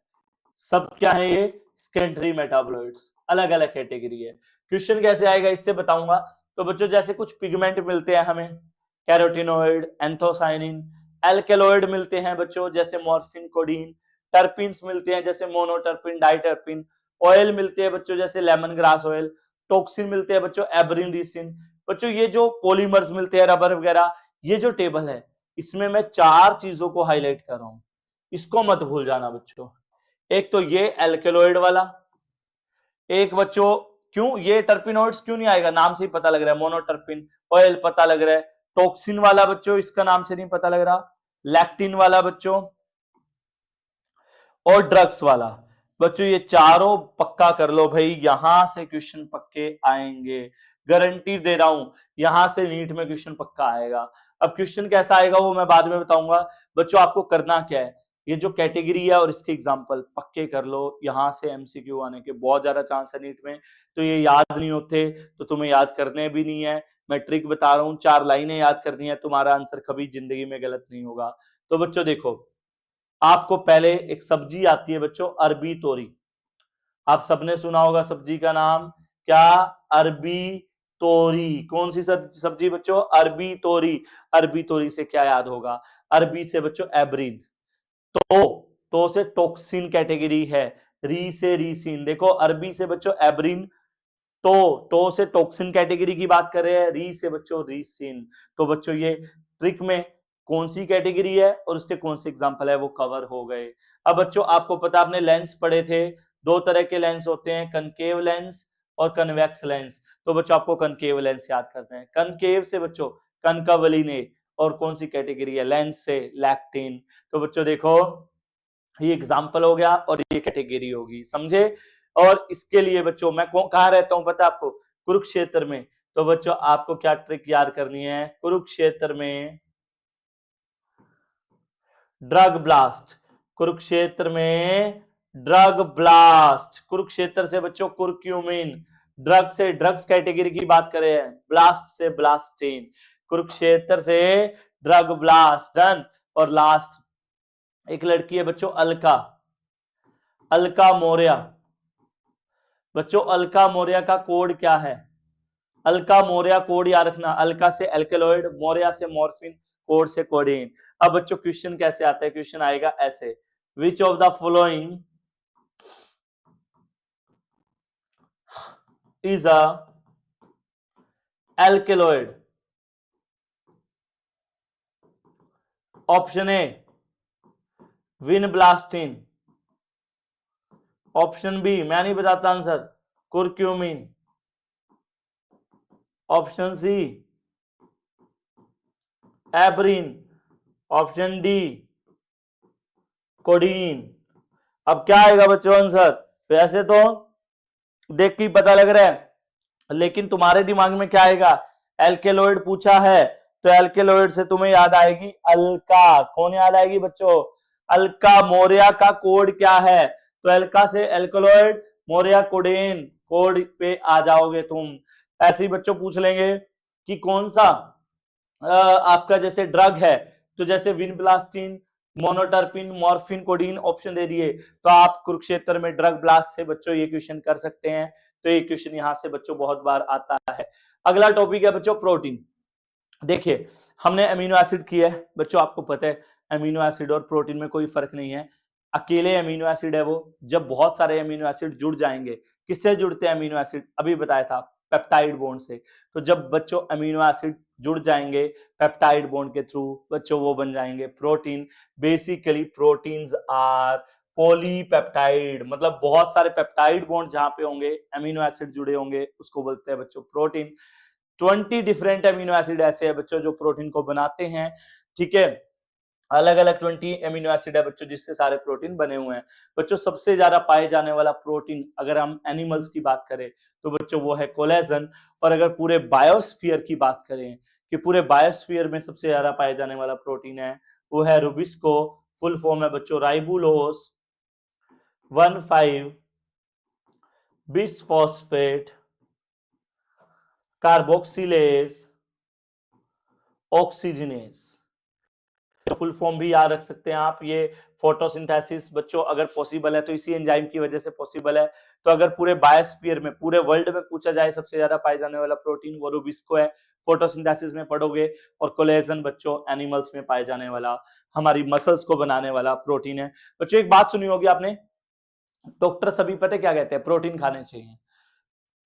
सब क्या है? ये सेकेंडरी मेटाबोलाइट्स, अलग अलग कैटेगरी है। क्वेश्चन कैसे आएगा इससे बताऊंगा। तो बच्चों जैसे कुछ पिगमेंट मिलते हैं हमें, कैरोटिनोइड, एंथोसाइनिन, एल्केलॉइड मिलते हैं बच्चों जैसे मॉर्फिन, कोडीन, टर्पिन्स मिलते हैं जैसे मोनोटर्पिन, डाइटर्पिन, ऑयल मिलते हैं बच्चों जैसे लेमन ग्रास ऑयल, टॉक्सिन मिलते हैं बच्चों एब्रिन, रिसिन। बच्चों ये जो पॉलीमर्स मिलते हैं, रबर वगैरह, ये जो टेबल है इसमें मैं 4 चीजों को हाईलाइट कर रहा हूं, इसको मत भूल जाना बच्चों। एक तो ये एल्केलॉइड वाला, एक बच्चों क्यों ये टर्पिनोइड्स क्यों नहीं आएगा, नाम से ही पता लग रहा है, मोनोटर्पिन, ऑयल पता लग रहा है, टॉक्सिन वाला बच्चों इसका नाम से नहीं पता लग रहा, लैक्टिन वाला बच्चों, और ड्रग्स वाला। बच्चों ये चारों पक्का कर लो भाई, यहां से क्वेश्चन पक्के आएंगे, गारंटी दे रहा हूं, यहां से नीट में क्वेश्चन पक्का आएगा। अब क्वेश्चन कैसा आएगा वो मैं बाद में बताऊंगा। बच्चों आपको करना क्या है, ये जो कैटेगरी है और इसके एग्जांपल पक्के कर लो, यहां से एमसीक्यू आने के बहुत ज्यादा चांस है नीट में। तो ये याद नहीं होते तो तुम्हें याद करने भी नहीं है, मैं ट्रिक बता रहा हूं, 4 लाइनें याद करनी है, तुम्हारा आंसर कभी जिंदगी में गलत नहीं होगा। तो बच्चों देखो, आपको पहले एक सब्जी आती है बच्चों, अरबी तोरी। आप सबने सुना होगा सब्जी का नाम क्या? अरबी तोरी। कौन सी सब्जी बच्चों? अरबी तोरी। अरबी तोरी से क्या याद होगा? अरबी से बच्चों एब्रिन, तो से टॉक्सिन कैटेगरी है, री से रीसिन। देखो अरबी से बच्चों एब्रिन, तो से टॉक्सिन कैटेगरी की बात कर रहे हैं, री से बच्चों रीसिन। तो बच्चों ये ट्रिक में कौन सी कैटेगरी है और उसके कौन से एग्जांपल है वो कवर हो गए। अब बच्चों आपको पता, आपने लेंस पढ़े थे, 2 तरह के लेंस होते हैं, कनकेव लेंस और कन्वेक्स लेंस। तो बच्चों आपको कनकेव लेंस याद करते हैं। कनकेव से बच्चों कनकावलिने, और कौन सी कैटेगरी है? लेंस से लैक्टिन। तो बच्चों देखो ये एग्जाम्पल हो गया और ये कैटेगरी होगी, समझे। और इसके लिए बच्चों मैं कहाँ रहता हूं पता आपको? कुरुक्षेत्र में। तो बच्चों आपको क्या ट्रिक याद करनी है? कुरुक्षेत्र में ड्रग ब्लास्ट, कुरुक्षेत्र में ड्रग ब्लास्ट। कुरुक्षेत्र से बच्चों कुर्क्यूमिन, ड्रग से ड्रग्स कैटेगरी की बात करें, ब्लास्ट से ब्लास्टीन, कुरुक्षेत्र से ड्रग ब्लास्ट, डन। और लास्ट एक लड़की है बच्चों अलका, अलका मौर्य। बच्चों अलका मौर्य का कोड क्या है? अलका मौर्य कोड याद रखना, अलका से एल्केलॉइड, मौर्य से मॉर्फिन, कोड से कोडीन। अब बच्चों क्वेश्चन कैसे आता है? क्वेश्चन आएगा ऐसे, which of the following is a alkaloid? Option A vinblastine, option B मैं नहीं बताता answer, curcumin, option C abrin, option D codeine. अब क्या आएगा बच्चों आंसर? वैसे तो देख के पता लग रहा है, लेकिन तुम्हारे दिमाग में क्या आएगा? एल्केलॉइड पूछा है तो एल्केलॉइड से तुम्हें याद आएगी अल्का। कौन याद आएगी बच्चों? अलका मौर्य का कोड क्या है? तो अल्का से एल्केलॉइड, मोरिया कोडेन कोड पे आ जाओगे तुम। ऐसे ही बच्चों पूछ लेंगे कि कौन सा आपका जैसे ड्रग है, तो जैसे vinblastine, monoterpene, morphine, codeine option दे दिए, तो आप कुरुक्षेत्र में ड्रग ब्लास्ट से बच्चों ये क्वेश्चन कर सकते हैं। तो ये क्वेश्चन यहां से बच्चों बहुत बार आता है। अगला टॉपिक है बच्चों प्रोटीन। देखिए हमने अमीनो एसिड किया है बच्चों, आपको पता है अमीनो एसिड और प्रोटीन में कोई फर्क नहीं है। अकेले अमीनो एसिड है वो, जब बहुत सारे अमीनो एसिड जुड़ जाएंगे, किससे जुड़ते हैं अमीनो एसिड, अभी बताया था पेप्टाइड बॉन्ड से। तो जब बच्चों अमीनो एसिड जुड़ जाएंगे पेप्टाइड बॉन्ड के थ्रू बच्चों, वो बन जाएंगे protein. Basically proteins are polypeptide, मतलब बहुत सारे पेप्टाइड बॉन्ड जहां पे होंगे अमीनो एसिड जुड़े होंगे उसको बोलते हैं बच्चों प्रोटीन। 20 डिफरेंट अमीनो एसिड ऐसे है बच्चों जो प्रोटीन को बनाते हैं, ठीक है। अलग अलग 20 अमीनो एसिड है बच्चों जिससे सारे प्रोटीन बने हुए हैं। बच्चों सबसे ज्यादा पाए जाने वाला प्रोटीन अगर हम एनिमल्स की बात करें तो बच्चों वो है कोलेजन। और अगर पूरे बायोस्फीयर की बात करें कि पूरे बायोस्फीयर में सबसे ज्यादा पाए जाने वाला प्रोटीन है, वो है रुबिस्को। फुल फॉर्म है बच्चों राइबुलोस 1,5 bisphosphate carboxylase oxygenase. Full form भी याद रख सकते हैं आप। ये फोटोसिंथेसिस बच्चों अगर पॉसिबल है तो इसी एंजाइम की वजह से पॉसिबल है। तो अगर पूरे बायोस्फीयर में पूरे वर्ल्ड में पूछा जाए सबसे ज्यादा पाए जाने वाला प्रोटीन वो रुबिस्को है, फोटोसिंथेसिस में पढ़ोगे। और कोलेजन बच्चों एनिमल्स में पाए जाने वाला, हमारी मसल्स को बनाने वाला प्रोटीन है। बच्चों एक बात सुनी होगी आपने, डॉक्टर सभी पता क्या कहते हैं, प्रोटीन खाने चाहिए।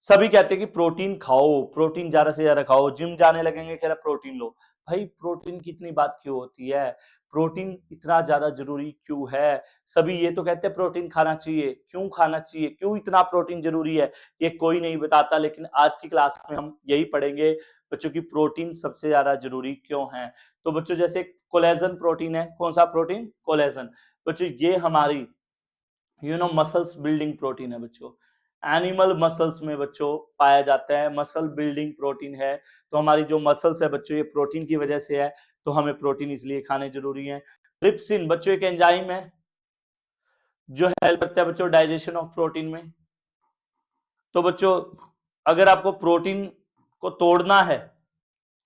सभी कहते हैं कि प्रोटीन खाओ, प्रोटीन ज्यादा से ज्यादा खाओ, जिम जाने लगेंगे कह रहा प्रोटीन लो। भाई प्रोटीन की इतनी बात क्यों होती है, प्रोटीन इतना ज्यादा जरूरी क्यों है। सभी ये तो कहते हैं प्रोटीन खाना चाहिए, क्यों खाना चाहिए, क्यों इतना प्रोटीन जरूरी है, ये कोई नहीं बताता। लेकिन आज की क्लास में हम यही पढ़ेंगे बच्चों की प्रोटीन सबसे ज्यादा जरूरी क्यों है। तो बच्चों जैसे कोलेजन प्रोटीन है, कौन सा प्रोटीन, कोलेजन। बच्चों ये हमारी मसल्स बिल्डिंग प्रोटीन है बच्चों, एनिमल मसल्स में बच्चों पाया जाता है, मसल बिल्डिंग प्रोटीन है। तो हमारी जो मसल्स है बच्चों ये प्रोटीन की वजह से है, तो हमें प्रोटीन इसलिए खाने जरूरी है। ट्रिप्सिन बच्चों एक एंजाइम है जो हेल्प करता है बच्चों डाइजेशन ऑफ प्रोटीन में। तो बच्चों अगर आपको प्रोटीन को तोड़ना है,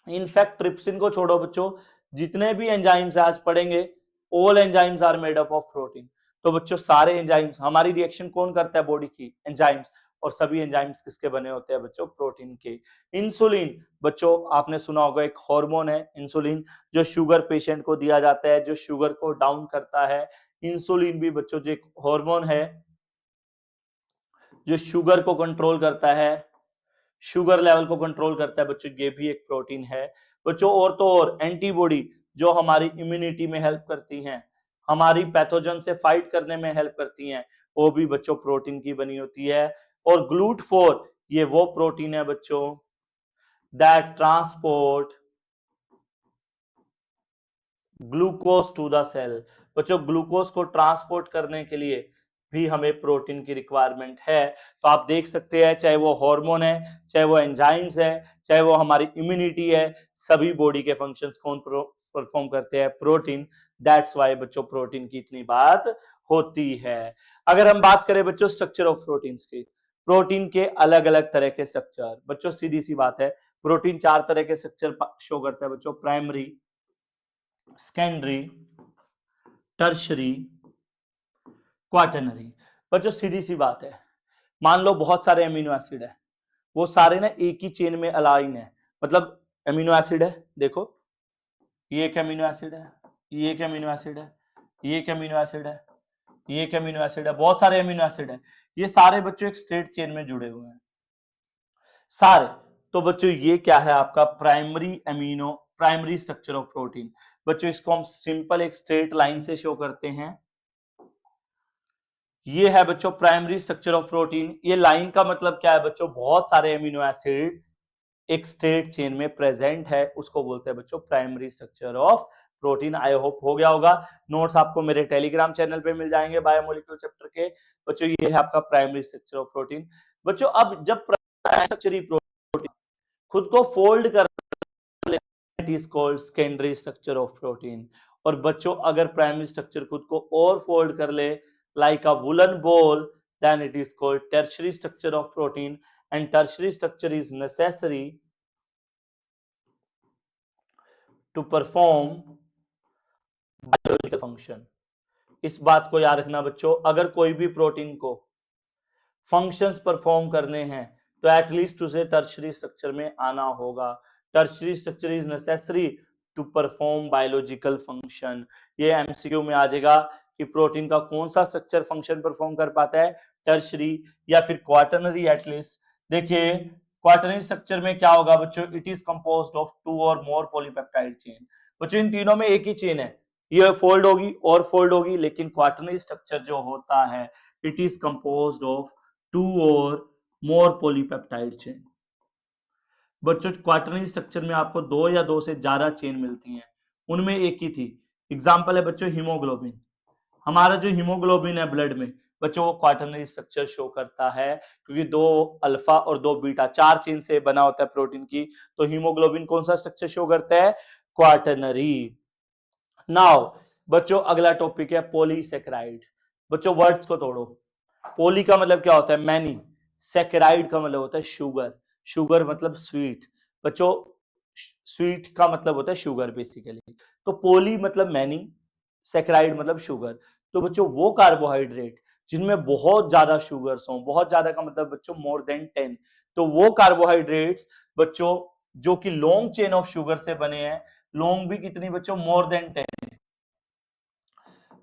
इनफैक्ट ट्रिप्सिन को छोड़ो बच्चों, जितने भी एंजाइम्स आज पढ़ेंगे all enzymes are made up of protein. तो बच्चों सारे एंजाइम्स, हमारी रिएक्शन कौन करता है बॉडी की, एंजाइम्स। और सभी एंजाइम्स किसके बने होते हैं बच्चों, प्रोटीन के। इंसुलिन बच्चों आपने सुना होगा एक हार्मोन है इंसुलिन, जो शुगर पेशेंट को दिया जाता है, जो शुगर को डाउन करता है। इंसुलिन भी बच्चों जो एक हार्मोन है जो शुगर को कंट्रोल करता है, शुगर लेवल को कंट्रोल करता है बच्चों, ये भी एक प्रोटीन है बच्चों। और तो और एंटीबॉडी जो हमारी इम्यूनिटी में हेल्प करती हैं, हमारी पैथोजन से फाइट करने में हेल्प करती हैं, वो भी बच्चों प्रोटीन की बनी होती है। और ग्लूट4 ये वो प्रोटीन है बच्चों that transport glucose to the cell. बच्चों ग्लूकोज को ट्रांसपोर्ट करने के लिए भी हमें प्रोटीन की रिक्वायरमेंट है। तो आप देख सकते हैं चाहे वो हार्मोन है, चाहे वो एंजाइम्स है, चाहे वो हमारी इम्यूनिटी है, सभी बॉडी के फंक्शंस कौन परफॉर्म करते हैं, प्रोटीन। दैट्स वाई बच्चों प्रोटीन की इतनी बात होती है। अगर हम बात करें बच्चों स्ट्रक्चर ऑफ प्रोटीन्स की, प्रोटीन के अलग अलग तरह के स्ट्रक्चर बच्चों, सीधी सी बात है प्रोटीन 4 तरह के स्ट्रक्चर शो करता है बच्चों, प्राइमरी, सेकेंडरी, टर्शरी, क्वाटरनरी। बच्चों सीधी सी बात है, मान लो बहुत सारे अमीनो एसिड है, वो सारे ना एक ही चेन में अलाइन है। मतलब अमीनो एसिड है, देखो ये एक अमीनो एसिड है, ये एक अमीनो एसिड है, ये एक अमीनो एसिड है, ये एक अमीनो एसिड है, बहुत सारे अमीनो एसिड है। ये सारे बच्चों एक स्ट्रेट चेन में जुड़े हुए हैं सारे। तो बच्चों ये क्या है आपका प्राइमरी स्ट्रक्चर ऑफ प्रोटीन। बच्चों इसको हम सिंपल एक स्ट्रेट लाइन से शो करते हैं। ये है बच्चों प्राइमरी स्ट्रक्चर ऑफ प्रोटीन। ये लाइन का मतलब क्या है बच्चों, बहुत सारे अमीनो एसिड एक स्ट्रेट चेन में प्रेजेंट है, उसको बोलते हैं बच्चों primary structure of protein. I hope हो गया होगा। नोट्स आपको मेरे टेलीग्राम चैनल पे मिल जाएंगे बायोमोलिक्यूल चैप्टर के। बच्चों ये है आपका प्राइमरी स्ट्रक्चर ऑफ प्रोटीन। बच्चों अब जब स्ट्रक्चर प्रोटीन खुद को फोल्ड कर it is called secondary structure of protein. और बच्चों अगर प्राइमरी स्ट्रक्चर खुद को और फोल्ड कर ले like a woollen ball, then it is called tertiary structure of protein, and tertiary structure is necessary to perform biological function. इस बात को याद रखना बच्चों, अगर कोई भी प्रोटीन को फंक्शंस परफॉर्म करने हैं तो एटलीस्ट उसे टर्शरी स्ट्रक्चर में आना होगा. Tertiary structure is necessary to perform biological function. ये एमसीक्यू में आ जाएगा कि प्रोटीन का कौन सा स्ट्रक्चर फंक्शन परफॉर्म कर पाता है, टर्शरी या फिर क्वाटरनरी. एटलीस्ट देखिए क्वाटरनरी स्ट्रक्चर में क्या होगा बच्चों, इट इज कंपोज्ड ऑफ 2 और मोर पॉलीपेप्टाइड चेन. बच्चों इन तीनों में एक ही चेन है, ये फोल्ड होगी और फोल्ड होगी, लेकिन क्वाटरनरी स्ट्रक्चर जो होता है इट इज कंपोज्ड ऑफ 2 और मोर पॉलीपेप्टाइड चेन. बच्चों क्वाटरनरी स्ट्रक्चर में आपको 2 या 2 से ज्यादा चेन मिलती हैं, उनमें एक ही थी. एग्जांपल है बच्चों हीमोग्लोबिन. हमारा जो हीमोग्लोबिन है ब्लड में बच्चों वो क्वाटरनरी स्ट्रक्चर शो करता है, क्योंकि 2 अल्फा और 2 बीटा 4 चेन से बना होता है प्रोटीन की. तो हीमोग्लोबिन कौन सा स्ट्रक्चर शो करता है, क्वाटरनरी. नाउ बच्चों अगला टॉपिक है पॉलीसेकेराइड. बच्चों वर्ड्स को तोड़ो. पोली का मतलब क्या होता है, मैनी. सेकेराइड का मतलब होता है शुगर. शुगर मतलब स्वीट. बच्चों स्वीट का मतलब होता है शुगर बेसिकली. तो पोली मतलब मैनी, सेकेराइड मतलब शुगर. तो बच्चों वो कार्बोहाइड्रेट जिनमें बहुत ज्यादा शुगर्स हो, बहुत ज्यादा का मतलब बच्चों मोर देन 10, तो वो कार्बोहाइड्रेट्स बच्चों जो कि लॉन्ग चेन ऑफ शुगर से बने हैं. लॉन्ग भी कितनी बच्चों, मोर देन 10.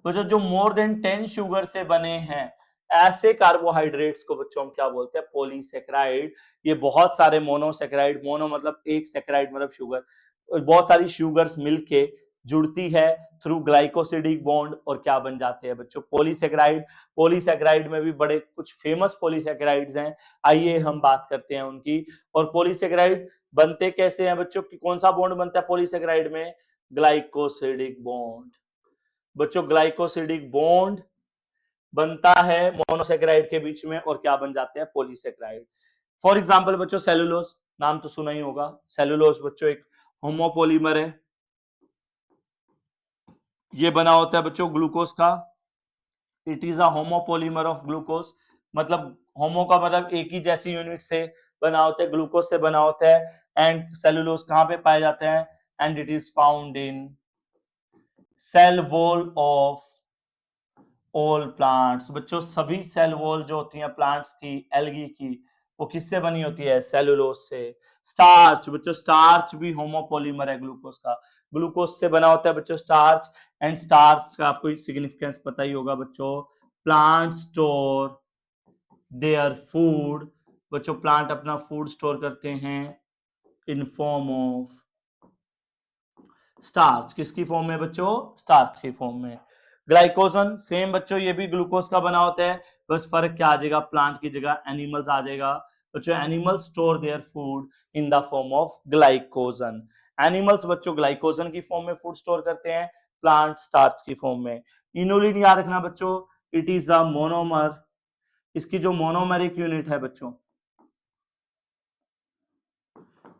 बच्चों जो मोर देन 10 शुगर से बने हैं ऐसे कार्बोहाइड्रेट्स को बच्चों हम क्या बोलते हैं, पॉलीसेकेराइड. ये बहुत सारे मोनोसेकेराइड, मोनो मतलब एक, सेकेराइड मतलब शुगर, बहुत सारी शुगर्स मिलके जुड़ती है थ्रू ग्लाइकोसिडिक बॉन्ड और क्या बन जाते हैं बच्चों, पॉलीसेकेराइड. पॉलीसेकेराइड में भी बड़े कुछ फेमस पॉलीसेकेराइड्स हैं, आइए हम बात करते हैं उनकी. और पॉलीसेकेराइड बनते कैसे हैं बच्चों, कि कौन सा बॉन्ड बनता है पॉलीसेकेराइड में, ग्लाइकोसिडिक बॉन्ड. बच्चों ग्लाइकोसिडिक बॉन्ड बनता है मोनोसेकेराइड के बीच में और क्या बन जाते हैं, पॉलीसेकेराइड. फॉर एग्जांपल बच्चों सेलुलोज, नाम तो सुना ही होगा. सेलुलोज बच्चों एक होमोपोलीमर है, ये बना होता है बच्चों ग्लूकोज का. It is a homopolymer of glucose. मतलब होमो का मतलब एक ही जैसी यूनिट से बना होता है, ग्लूकोज से बना होता है. एंड सेलुलोज कहां पे पाए जाते हैं, and it is found in cell wall of all plants. बच्चों सभी सेल वॉल जो होती हैं प्लांट्स की, एल्गी की, वो किससे बनी होती है, सेलुलोज से. स्टार्च, बच्चों स्टार्च भी होमोपोलीमर है ग्लूकोज का. ग्लूकोज से बना होता है बच्चों स्टार्च. एंड स्टार्च का आपको सिग्निफिकेंस पता ही होगा बच्चों, प्लांट स्टोर देयर फूड. बच्चों प्लांट अपना फूड स्टोर करते हैं इन फॉर्म ऑफ स्टार्च. किसकी फॉर्म में बच्चों, स्टार्च की फॉर्म में. ग्लाइकोजन सेम बच्चों, ये भी ग्लूकोज का बना होता है, बस फर्क क्या आ जाएगा, प्लांट की जगह एनिमल्स आ जाएगा. बच्चों animals store their food in the form of glycogen. Animals बच्चों ग्लाइकोजन की फॉर्म में फूड स्टोर करते हैं, प्लांट स्टार्च की फॉर्म में. इनुलिन याद रखना बच्चों, इट इज अ मोनोमर. इसकी जो मोनोमेरिक यूनिट है बच्चों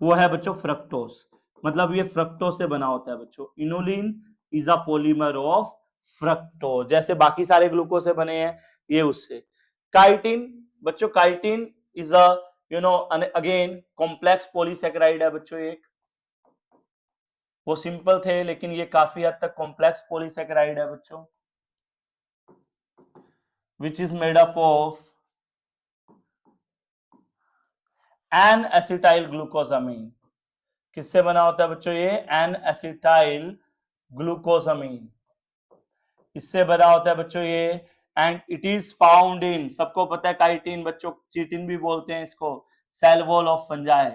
वो है बच्चों फ्रक्टोज. मतलब ये फ्रक्टोज से बना होता है बच्चों. Inulin is a polymer of fructose. जैसे बाकी सारे ग्लूकोज से बने हैं, ये उससे. काइटिन बच्चों, chitin is a again complex polysaccharide है बच्चों. एक वो सिंपल थे लेकिन ये काफी हद तक कॉम्प्लेक्स पॉलीसेकेराइड है बच्चों, which is made up of N acetyl glucosamine. किससे बना होता है बच्चों ये, एन एसिटाइल ग्लूकोजामीन. इससे बना होता है बच्चों ये. एंड इट इज फाउंड इन, सबको पता है काइटिन बच्चों, चीटिन भी बोलते हैं इसको, सेल वॉल ऑफ फंजाई.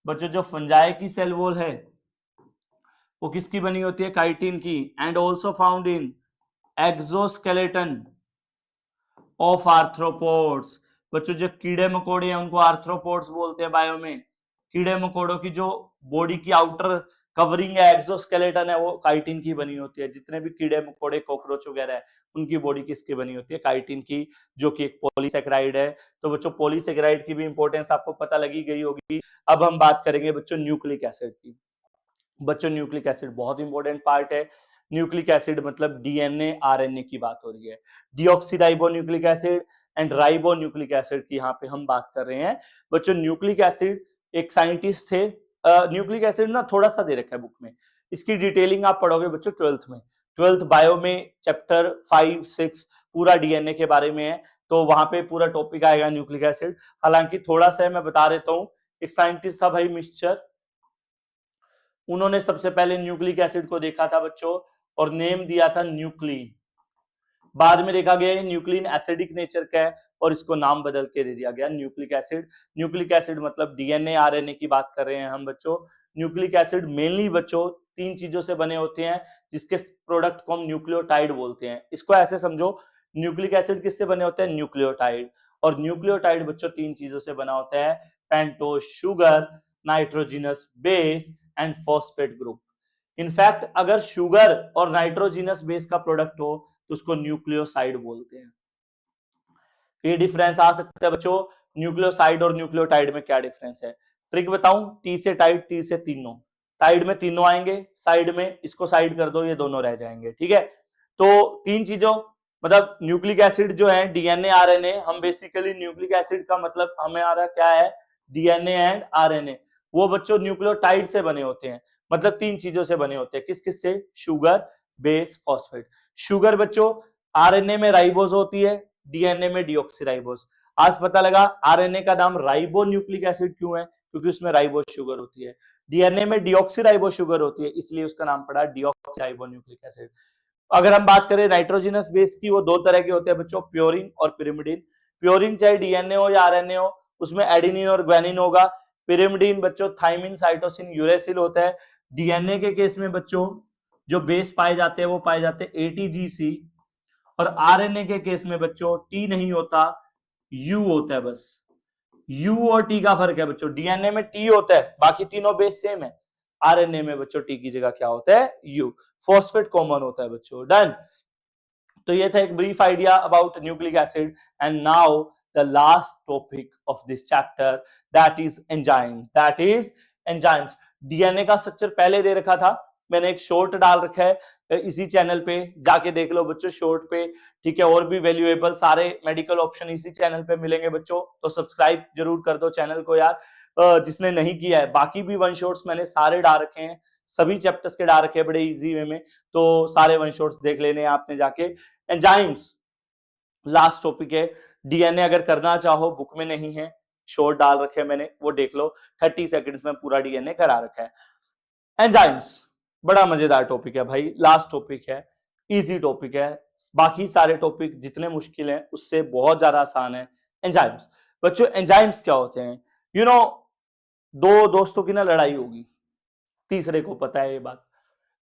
बच्चों जो फंजाई की सेल वॉल है वो किसकी बनी होती है, काइटिन की. And also found in exoskeleton of arthropods. बच्चों जो कीड़े मकोड़े हैं उनको आर्थ्रोपोड्स बोलते हैं बायो में. कीड़े मकोड़ों की जो बॉडी की आउटर कवरिंग है, एक्सोस्केलेटन है, वो काइटिन की बनी होती है. जितने भी कीड़े मकोड़े, कॉकरोच वगैरह है, उनकी बॉडी किसकी बनी होती है, काइटिन की, जो कि एक पॉलीसेकेराइड है. तो बच्चों पॉलीसेकेराइड की भी इंपॉर्टेंस आपको पता लगी गई होगी. अब हम बात करेंगे बच्चों न्यूक्लिक एसिड की. बच्चों न्यूक्लिक एसिड बहुत इंपॉर्टेंट पार्ट है. न्यूक्लिक एसिड मतलब डीएनए आरएनए की बात हो रही है. Deoxyribo nucleic acid, and ribo nucleic acid की यहाँ पे हम बात कर रहे हैं बच्चों। न्यूक्लिक एसिड एक साइंटिस्ट थे, न्यूक्लिक एसिड ना थोड़ा सा दे रखा है बुक में, इसकी डिटेलिंग आप पढ़ोगे बच्चों 12th में, 12th बायो में चैप्टर 5-6 पूरा डीएनए के बारे में है, तो वहां पे पूरा टॉपिक आएगा न्यूक्लिक एसिड। हालांकि थोड़ा सा मैं बता देता हूं, एक साइंटिस्ट था भाई मिक्सचर, उन्होंने सबसे पहले न्यूक्लिक एसिड को देखा था बच्चों और नेम दिया था न्यूक्लिन। बाद में देखा गया न्यूक्लिन एसिडिक नेचर का है और इसको नाम बदल के दे दिया गया न्यूक्लिक एसिड। न्यूक्लिक एसिड मतलब डीएनए आरएनए की बात कर रहे हैं हम बच्चों। न्यूक्लिक एसिड मेनली बच्चों 3 चीजों से बने होते हैं जिसके प्रोडक्ट को हम न्यूक्लियोटाइड बोलते हैं। इसको ऐसे समझो, न्यूक्लिक एसिड किससे बने होते हैं? न्यूक्लियोटाइड। और न्यूक्लियोटाइड बच्चों 3 चीजों से बना होता है, pentose sugar, nitrogenous base and phosphate group. In fact अगर शुगर और नाइट्रोजिनस बेस का प्रोडक्ट हो तो उसको न्यूक्लियोसाइड बोलते हैं। ये डिफरेंस आ सकता है बच्चों, न्यूक्लियोसाइड और न्यूक्लियोटाइड में क्या डिफरेंस है? ट्रिक बताऊं, टी से टाइड, टी से तीनों, टाइड में तीनों आएंगे, साइड में इसको साइड कर दो, ये दोनों रह जाएंगे, ठीक है। तो 3 चीजों मतलब न्यूक्लिक एसिड जो है डीएनए आरएनए, हम बेसिकली न्यूक्लिक एसिड का मतलब हमें आ रहा क्या है, डीएनए एंड आरएनए, वो बच्चों न्यूक्लियोटाइड से बने होते हैं, मतलब 3 चीजों से बने होते हैं। किस किस से? Sugar, base, phosphate. शुगर बच्चों आरएनए में राइबोज होती है, डीएनए में डीऑक्सीराइबोज। आज पता लगा आरएनए का नाम राइबो न्यूक्लिक एसिड क्यों है, क्योंकि उसमें राइबो शुगर होती है। डीएनए में डीऑक्सीराइबो शुगर होती है, इसलिए उसका नाम पड़ा डीऑक्सीराइबो न्यूक्लिक एसिड। अगर हम बात करें नाइट्रोजिनस बेस की, वो 2 तरह के होते हैं बच्चों, प्योरिन और पिरिमिडिन। प्योरिन चाहे डीएनए हो या आरएनए हो, उसमें एडेनिन और ग्वानिन होगा। पिरिमिडिन बच्चों थाइमिन, साइटोसिन, यूरेसिल होता है। डीएनए के केस में बच्चों जो बेस पाए जाते हैं वो पाए जाते हैं एटीजीसी, और आरएनए के केस में बच्चों टी नहीं होता, यू होता है बस। यू और टी का फर्क है बच्चों, डीएनए में टी होता है, बाकी तीनों बेस सेम है। आरएनए में बच्चों टी की जगह क्या होता है? यू। फॉस्फेट कॉमन होता है बच्चों। डन। तो ये था एक brief idea about nucleic acid. And now the last topic of this chapter, that is enzyme, that is enzymes. DNA का स्ट्रक्चर पहले दे रखा था, मैंने एक शॉर्ट डाल रखा है इसी चैनल पे, जाके देख लो बच्चों शॉर्ट पे, ठीक है। और भी वैल्यूएबल सारे मेडिकल ऑप्शन इसी चैनल पे मिलेंगे बच्चों, तो सब्सक्राइब जरूर कर दो चैनल को यार, जिसने नहीं किया है। बाकी भी वन शॉट्स मैंने सारे डाल रखे हैं, सभी चैप्टर्स के डाल रखे हैं बड़े इजी वे में, तो सारे वन शॉट्स देख लेने आपने जाके। एंजाइम्स लास्ट टॉपिक है। डीएनए अगर करना चाहो, बुक में नहीं है, शॉर्ट डाल रखे हैं मैंने, वो देख लो, 30 सेकंड्स में पूरा डीएनए करा रखा है। एंजाइम्स बड़ा मजेदार टॉपिक है भाई, लास्ट टॉपिक है, इजी टॉपिक है, बाकी सारे टॉपिक जितने मुश्किल हैं उससे बहुत ज्यादा आसान है। एंजाइम्स बच्चों, एंजाइम्स क्या होते हैं? यू नो, 2 दोस्तों की ना लड़ाई होगी, तीसरे को पता है ये बात,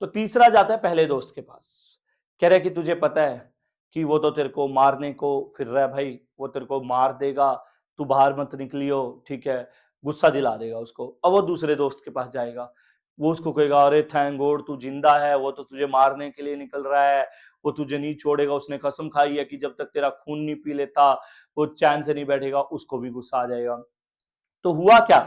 तो तीसरा जाता है पहले दोस्त के पास, कह रहा है कि तुझे पता है कि वो तो तेरे को मारने को फिर रहा है भाई, वो तेरे को मार देगा, तू बाहर मत निकलियो, ठीक है, गुस्सा दिला देगा उसको। अब वो दूसरे दोस्त के पास जाएगा, वो उसको कहेगा अरे थैंक गॉड तू जिंदा है, वो तो तुझे मारने के लिए निकल रहा है, वो तुझे नहीं छोड़ेगा, उसने कसम खाई है कि जब तक तेरा खून नहीं पी लेता वो चैन से नहीं बैठेगा। उसको भी गुस्सा आ जाएगा। तो हुआ क्या,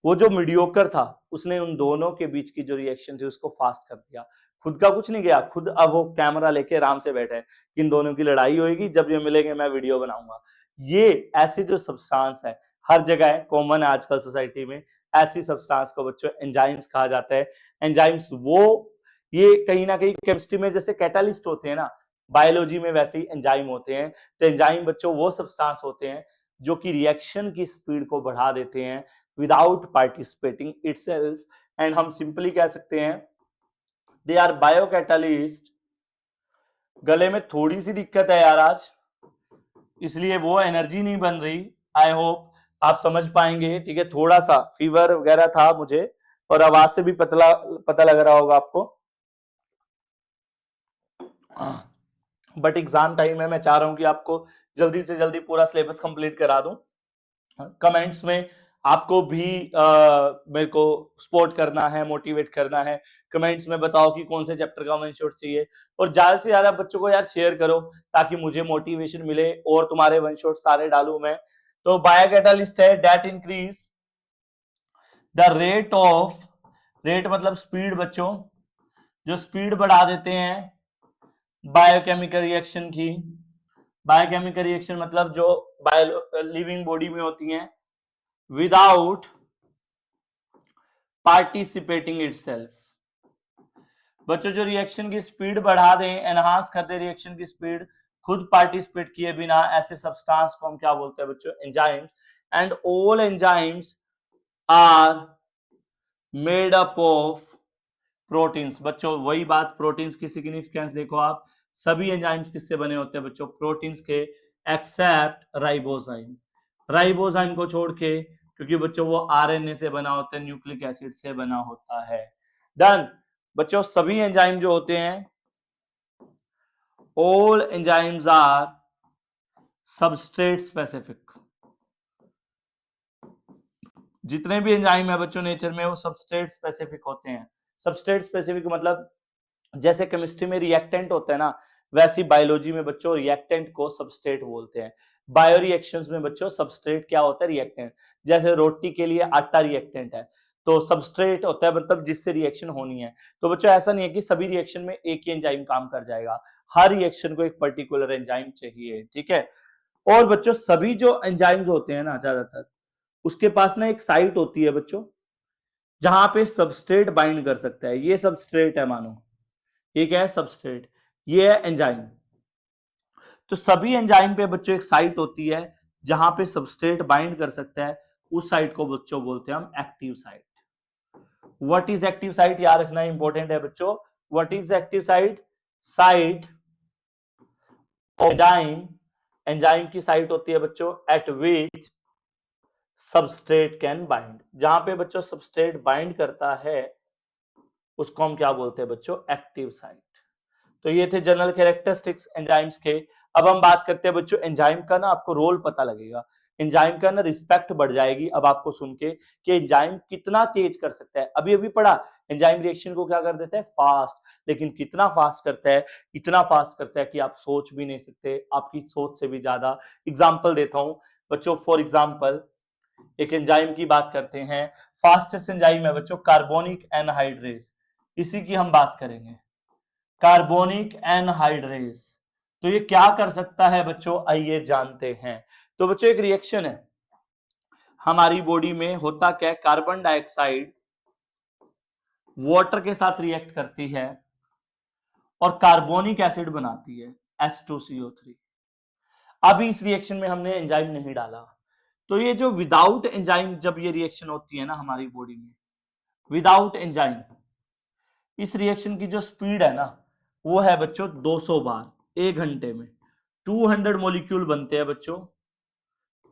वो जो मीडियोकर था उसने उन दोनों के बीच की जो रिएक्शन थी उसको फास्ट कर दिया, खुद का कुछ नहीं गया, खुद अब वो कैमरा लेके आराम से बैठे कि इन दोनों की लड़ाई होगी, जब ये मिलेंगे मैं वीडियो बनाऊंगा। ये ऐसी जो सब्सटेंस है हर जगह है, कॉमन है आजकल सोसाइटी में, ऐसी सब्सटेंस को बच्चों एंजाइम्स कहा जाता है। एंजाइम्स वो, ये कहीं ना कहीं केमिस्ट्री में जैसे कैटालिस्ट होते हैं ना, बायोलॉजी में वैसे ही एंजाइम होते हैं। तो एंजाइम बच्चों वो सब्सटेंस होते हैं जो कि रिएक्शन की स्पीड को बढ़ा देते हैं विदाउट पार्टिसिपेटिंग इटसेल्फ, एंड हम सिंपली कह सकते हैं दे आर बायोकैटालिस्ट। गले में थोड़ी सी दिक्कत है यार आज, इसलिए वो एनर्जी नहीं बन रही, आई होप आप समझ पाएंगे, ठीक है। थोड़ा सा फीवर वगैरह था मुझे, और आवाज से भी पता लग रहा होगा आपको, बट एग्जाम टाइम है, मैं चाह रहा हूं कि आपको जल्दी से जल्दी पूरा सिलेबस कंप्लीट करा दूं। कमेंट्स में आपको भी मेरे को सपोर्ट करना है, मोटिवेट करना है, कमेंट्स में बताओ कि कौन से चैप्टर का वन शॉट चाहिए, और ज्यादा से ज्यादा बच्चों को यार शेयर करो ताकि मुझे मोटिवेशन मिले और तुम्हारे वन शॉट सारे डालू मैं। तो बायोकैटालिस्ट है that increase the rate of, rate मतलब स्पीड बच्चों, जो स्पीड बढ़ा देते हैं बायोकेमिकल रिएक्शन की, बायोकेमिकल रिएक्शन मतलब जो बायो लिविंग बॉडी में होती हैं विदाउट पार्टिसिपेटिंग इटसेल्फ। बच्चों जो रिएक्शन की स्पीड बढ़ा दें, एनहांस कर दे रिएक्शन की स्पीड, खुद पार्टिसिपेट किए बिना, ऐसे सब्सटेंस को हम क्या बोलते हैं बच्चों? Enzymes. And all enzymes are made up of proteins. बच्चों वही बात, प्रोटीन्स की सिग्निफिकेंस देखो आप, सभी एंजाइम्स किससे बने होते हैं बच्चों? प्रोटीन्स के, एक्सेप्ट राइबोजाइम। राइबोजाइम को छोड़ के, क्योंकि बच्चों वो आरएनए से बना होता है, न्यूक्लिक एसिड से बना होता है। डन। बच्चों सभी एंजाइम जो होते हैं, all enzymes are substrate specific. जितने भी एंजाइम है बच्चों नेचर में, वो सबस्ट्रेट स्पेसिफिक होते हैं। सबस्ट्रेट स्पेसिफिक मतलब जैसे केमिस्ट्री में रिएक्टेंट होता है ना, वैसी बायोलॉजी में बच्चों रिएक्टेंट को सबस्ट्रेट बोलते हैं। बायो रिएक्शंस में बच्चों सबस्ट्रेट क्या होता है? रिएक्टेंट। जैसे रोटी के लिए आटा रिएक्टेंट है, तो सबस्ट्रेट होता है मतलब जिससे रिएक्शन होनी है। तो बच्चों ऐसा नहीं है कि सभी रिएक्शन में एक ही एंजाइम काम कर जाएगा, हर रिएक्शन को एक पर्टिकुलर एंजाइम चाहिए, ठीक है। और बच्चों सभी जो एंजाइम्स होते हैं ना, ज्यादातर उसके पास ना एक साइट होती है बच्चों, जहां पे सबस्ट्रेट बाइंड कर सकता है। ये सबस्ट्रेट है मानो, ये क्या है? सबस्ट्रेट। ये है एंजाइम। तो सभी एंजाइम पे बच्चों एक साइट होती है जहां पे सबस्ट्रेट बाइंड कर सकता है, उस साइट को बच्चों बोलते हैं हम active site. What is active site? याद रखना इंपॉर्टेंट है बच्चों। What is active site? Site enzyme, enzyme की साइट होती है बच्चों eight which substrate can bind. जहां पे बच्चों सबस्ट्रेट बाइंड करता है उसको हम क्या बोलते हैं बच्चों? Active site. तो ये थे जनरल कैरेक्टरिस्टिक्स एंजाइम्स के। अब हम बात करते हैं बच्चों एंजाइम का ना, आपको रोल पता लगेगा, एंजाइम का ना रिस्पेक्ट बढ़ जाएगी अब आपको सुन के कि एंजाइम कितना तेज कर सकता है। अभी अभी पढ़ा, एंजाइम रिएक्शन को क्या कर देता है? फास्ट। लेकिन कितना फास्ट करता है? इतना फास्ट करता है कि आप सोच भी नहीं सकते, आपकी सोच से भी ज्यादा। एग्जाम्पल देता हूं बच्चों, फॉर एग्जाम्पल एक एंजाइम की बात करते हैं, फास्टेस्ट एंजाइम है बच्चों कार्बोनिक एनहाइड्रेज, इसी की हम बात करेंगे, कार्बोनिक एनहाइड्रेज। तो ये क्या कर सकता है बच्चों? आइए जानते हैं। तो बच्चों एक रिएक्शन है हमारी बॉडी में, होता क्या है? कार्बन डाइऑक्साइड वाटर के साथ रिएक्ट करती है और कार्बोनिक एसिड बनाती है H2CO3। अभी इस रिएक्शन में हमने एंजाइम नहीं डाला, तो ये जो विदाउट एंजाइम जब ये रिएक्शन होती है ना हमारी बॉडी में, विदाउट एंजाइम, इस रिएक्शन की जो स्पीड है ना, वो है बच्चों 200 बार एक घंटे में। 200 मॉलिक्यूल बनते हैं बच्चों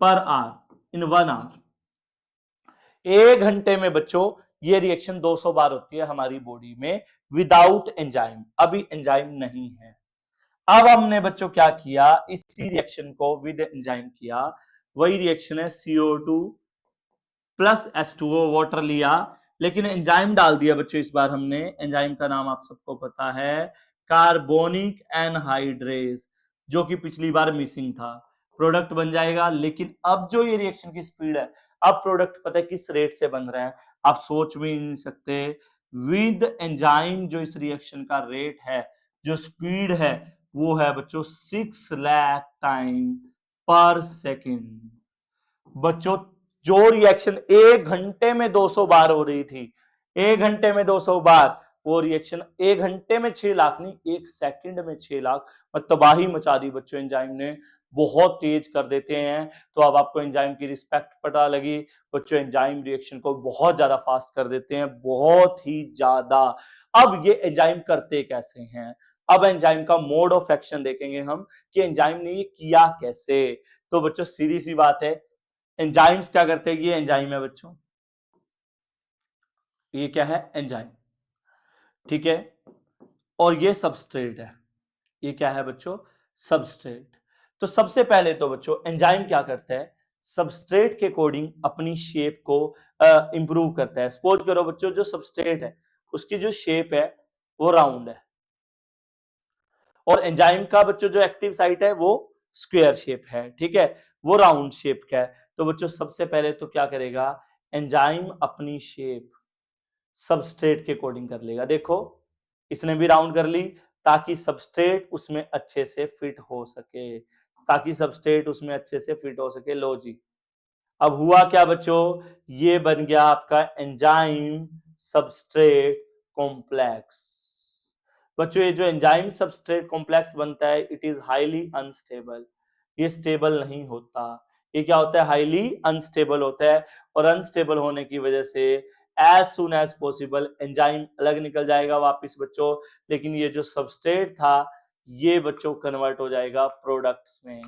पर आवर, इन 1 आवर। एक घंटे में बच्चों ये रिएक्शन 200 बार होती है हमारी बॉडी में विदाउट एंजाइम। अभी एंजाइम नहीं है। अब हमने बच्चों क्या किया? इसी रिएक्शन को विद एंजाइम किया। वही रिएक्शन है CO2 प्लस H2O, वाटर लिया, लेकिन एंजाइम डाल दिया बच्चों इस बार हमने। एंजाइम का नाम आप सबको पता है, कार्बोनिक एनहाइड्रेज, जो कि पिछली बार मिसिंग था। प्रोडक्ट बन जाएगा, लेकिन अब जो ये रिएक्शन की स्पीड है, अब प्रोडक्ट पता है किस रेट से बन रहा है? आप सोच भी नहीं सकते। विद एंजाइम जो इस रिएक्शन का रेट है, जो स्पीड है, वो है बच्चों 6 लाख टाइम पर सेकेंड। बच्चों जो रिएक्शन एक घंटे में 200 बार हो रही थी, एक घंटे में 200 बार, वो रिएक्शन एक घंटे में 6 लाख नहीं, एक सेकंड में 6 लाख। और तबाही मचा दी बच्चों एंजाइम ने, बहुत तेज कर देते हैं। तो अब आपको एंजाइम की रिस्पेक्ट पता लगी। बच्चों एंजाइम रिएक्शन को बहुत ज्यादा फास्ट कर देते हैं, बहुत ही ज्यादा। अब ये एंजाइम करते कैसे हैं? अब एंजाइम का मोड ऑफ एक्शन देखेंगे हम कि एंजाइम ने ये किया कैसे। तो बच्चों सीधी सी बात है, एंजाइम्स क्या करते हैं? ये एंजाइम है बच्चों, ये क्या है? एंजाइम, ठीक है। और ये सबस्ट्रेट है, ये क्या है बच्चों? सबस्ट्रेट। तो सबसे पहले तो बच्चों एंजाइम क्या करता है? सबस्ट्रेट के अकॉर्डिंग अपनी शेप को इंप्रूव करता है। सपोज करो बच्चों जो सबस्ट्रेट है उसकी जो शेप है वो राउंड है, और एंजाइम का बच्चों जो एक्टिव साइट है वो स्क्वायर शेप है, ठीक है, वो राउंड शेप का है। तो बच्चों सबसे पहले तो क्या करेगा? एंजाइम अपनी शेप सबस्ट्रेट के अकॉर्डिंग कर लेगा। देखो इसने भी राउंड कर ली ताकि सबस्ट्रेट उसमें अच्छे से फिट हो सके। ताकि सबस्ट्रेट उसमें अच्छे से फिट हो सके। लो जी, अब हुआ क्या बच्चों, ये बन गया आपका एंजाइम सबस्ट्रेट कॉम्प्लेक्स। बच्चों ये जो एंजाइम सबस्ट्रेट कॉम्प्लेक्स बनता है, इट इज हाईली अनस्टेबल, ये स्टेबल नहीं होता। ये क्या होता है, हाईली अनस्टेबल होता है, और अनस्टेबल होने की वजह से as soon as possible enzyme अलग निकल जाएगा वापिस बच्चों, लेकिन ये जो सबस्ट्रेट था ये बच्चों कन्वर्ट हो जाएगा प्रोडक्ट्स में।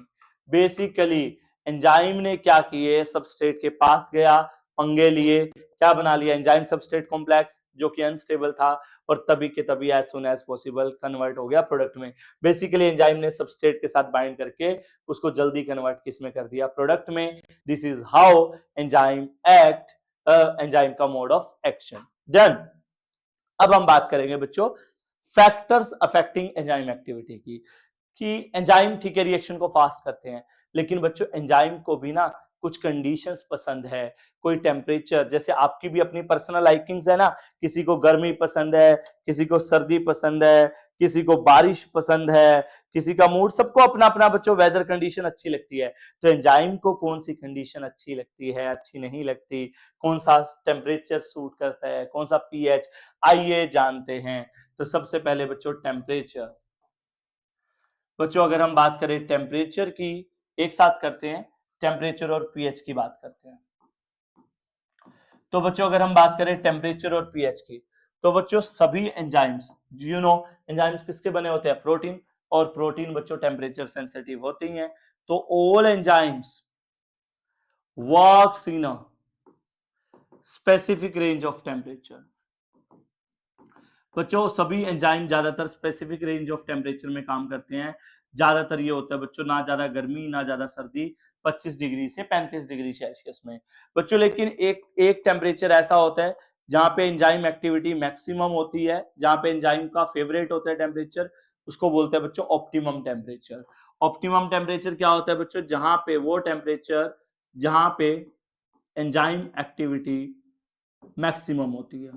बेसिकली एंजाइम ने क्या किए, सबस्ट्रेट के पास गया, पंगे लिए, क्या बना लिया, एंजाइम सबस्ट्रेट कॉम्प्लेक्स जो कि अनस्टेबल था, और तभी के तभी as soon as possible convert हो गया प्रोडक्ट में। बेसिकली एंजाइम ने सबस्ट्रेट के साथ बाइंड करके उसको जल्दी कन्वर्ट किस में कर दिया, प्रोडक्ट में। This is how enzyme act, enzyme का मोड ऑफ एक्शन। डन। अब हम बात करेंगे बच्चों फैक्टर्स अफेक्टिंग एंजाइम एक्टिविटी की, कि एंजाइम ठीक है रिएक्शन को फास्ट करते हैं, लेकिन बच्चों एंजाइम को भी ना कुछ कंडीशंस पसंद है, कोई टेम्परेचर, जैसे आपकी भी अपनी पर्सनल लाइकिंग्स है ना, किसी को गर्मी पसंद है, किसी को सर्दी पसंद है, किसी को बारिश पसंद है, किसी का मूड, सबको अपना अपना बच्चों वेदर कंडीशन अच्छी लगती है। तो एंजाइम को कौन सी कंडीशन अच्छी लगती है, अच्छी नहीं लगती, कौन सा टेम्परेचर सूट करता है, कौन सा पीएच, आइए जानते हैं। तो सबसे पहले बच्चों टेम्परेचर। बच्चों अगर हम बात करें टेम्परेचर की, एक साथ करते हैं, टेम्परेचर और पीएच की बात करते हैं। तो बच्चों अगर हम बात करें टेम्परेचर और पीएच की, तो बच्चों सभी एंजाइम्स, यू नो एंजाइम्स किसके बने होते हैं, प्रोटीन, और प्रोटीन बच्चों टेम्परेचर सेंसिटिव होती हैं। तो all enzymes works in a specific range of temperature. बच्चों सभी एंजाइम ज्यादातर स्पेसिफिक रेंज ऑफ टेम्परेचर में काम करते हैं। ज्यादातर ये होता है बच्चों, ना ज्यादा गर्मी ना ज्यादा सर्दी, 25 डिग्री से 35 डिग्री सेल्सियस में बच्चों। लेकिन एक टेम्परेचर ऐसा होता है जहां पे एंजाइम एक्टिविटी मैक्सिमम होती है, जहां पे एंजाइम का फेवरेट होता है टेम्परेचर, उसको बोलते हैं बच्चों ऑप्टिमम टेम्परेचर। ऑप्टिमम टेम्परेचर क्या होता है बच्चों, जहां पे वो टेम्परेचर जहां पे एंजाइम एक्टिविटी मैक्सिमम होती है,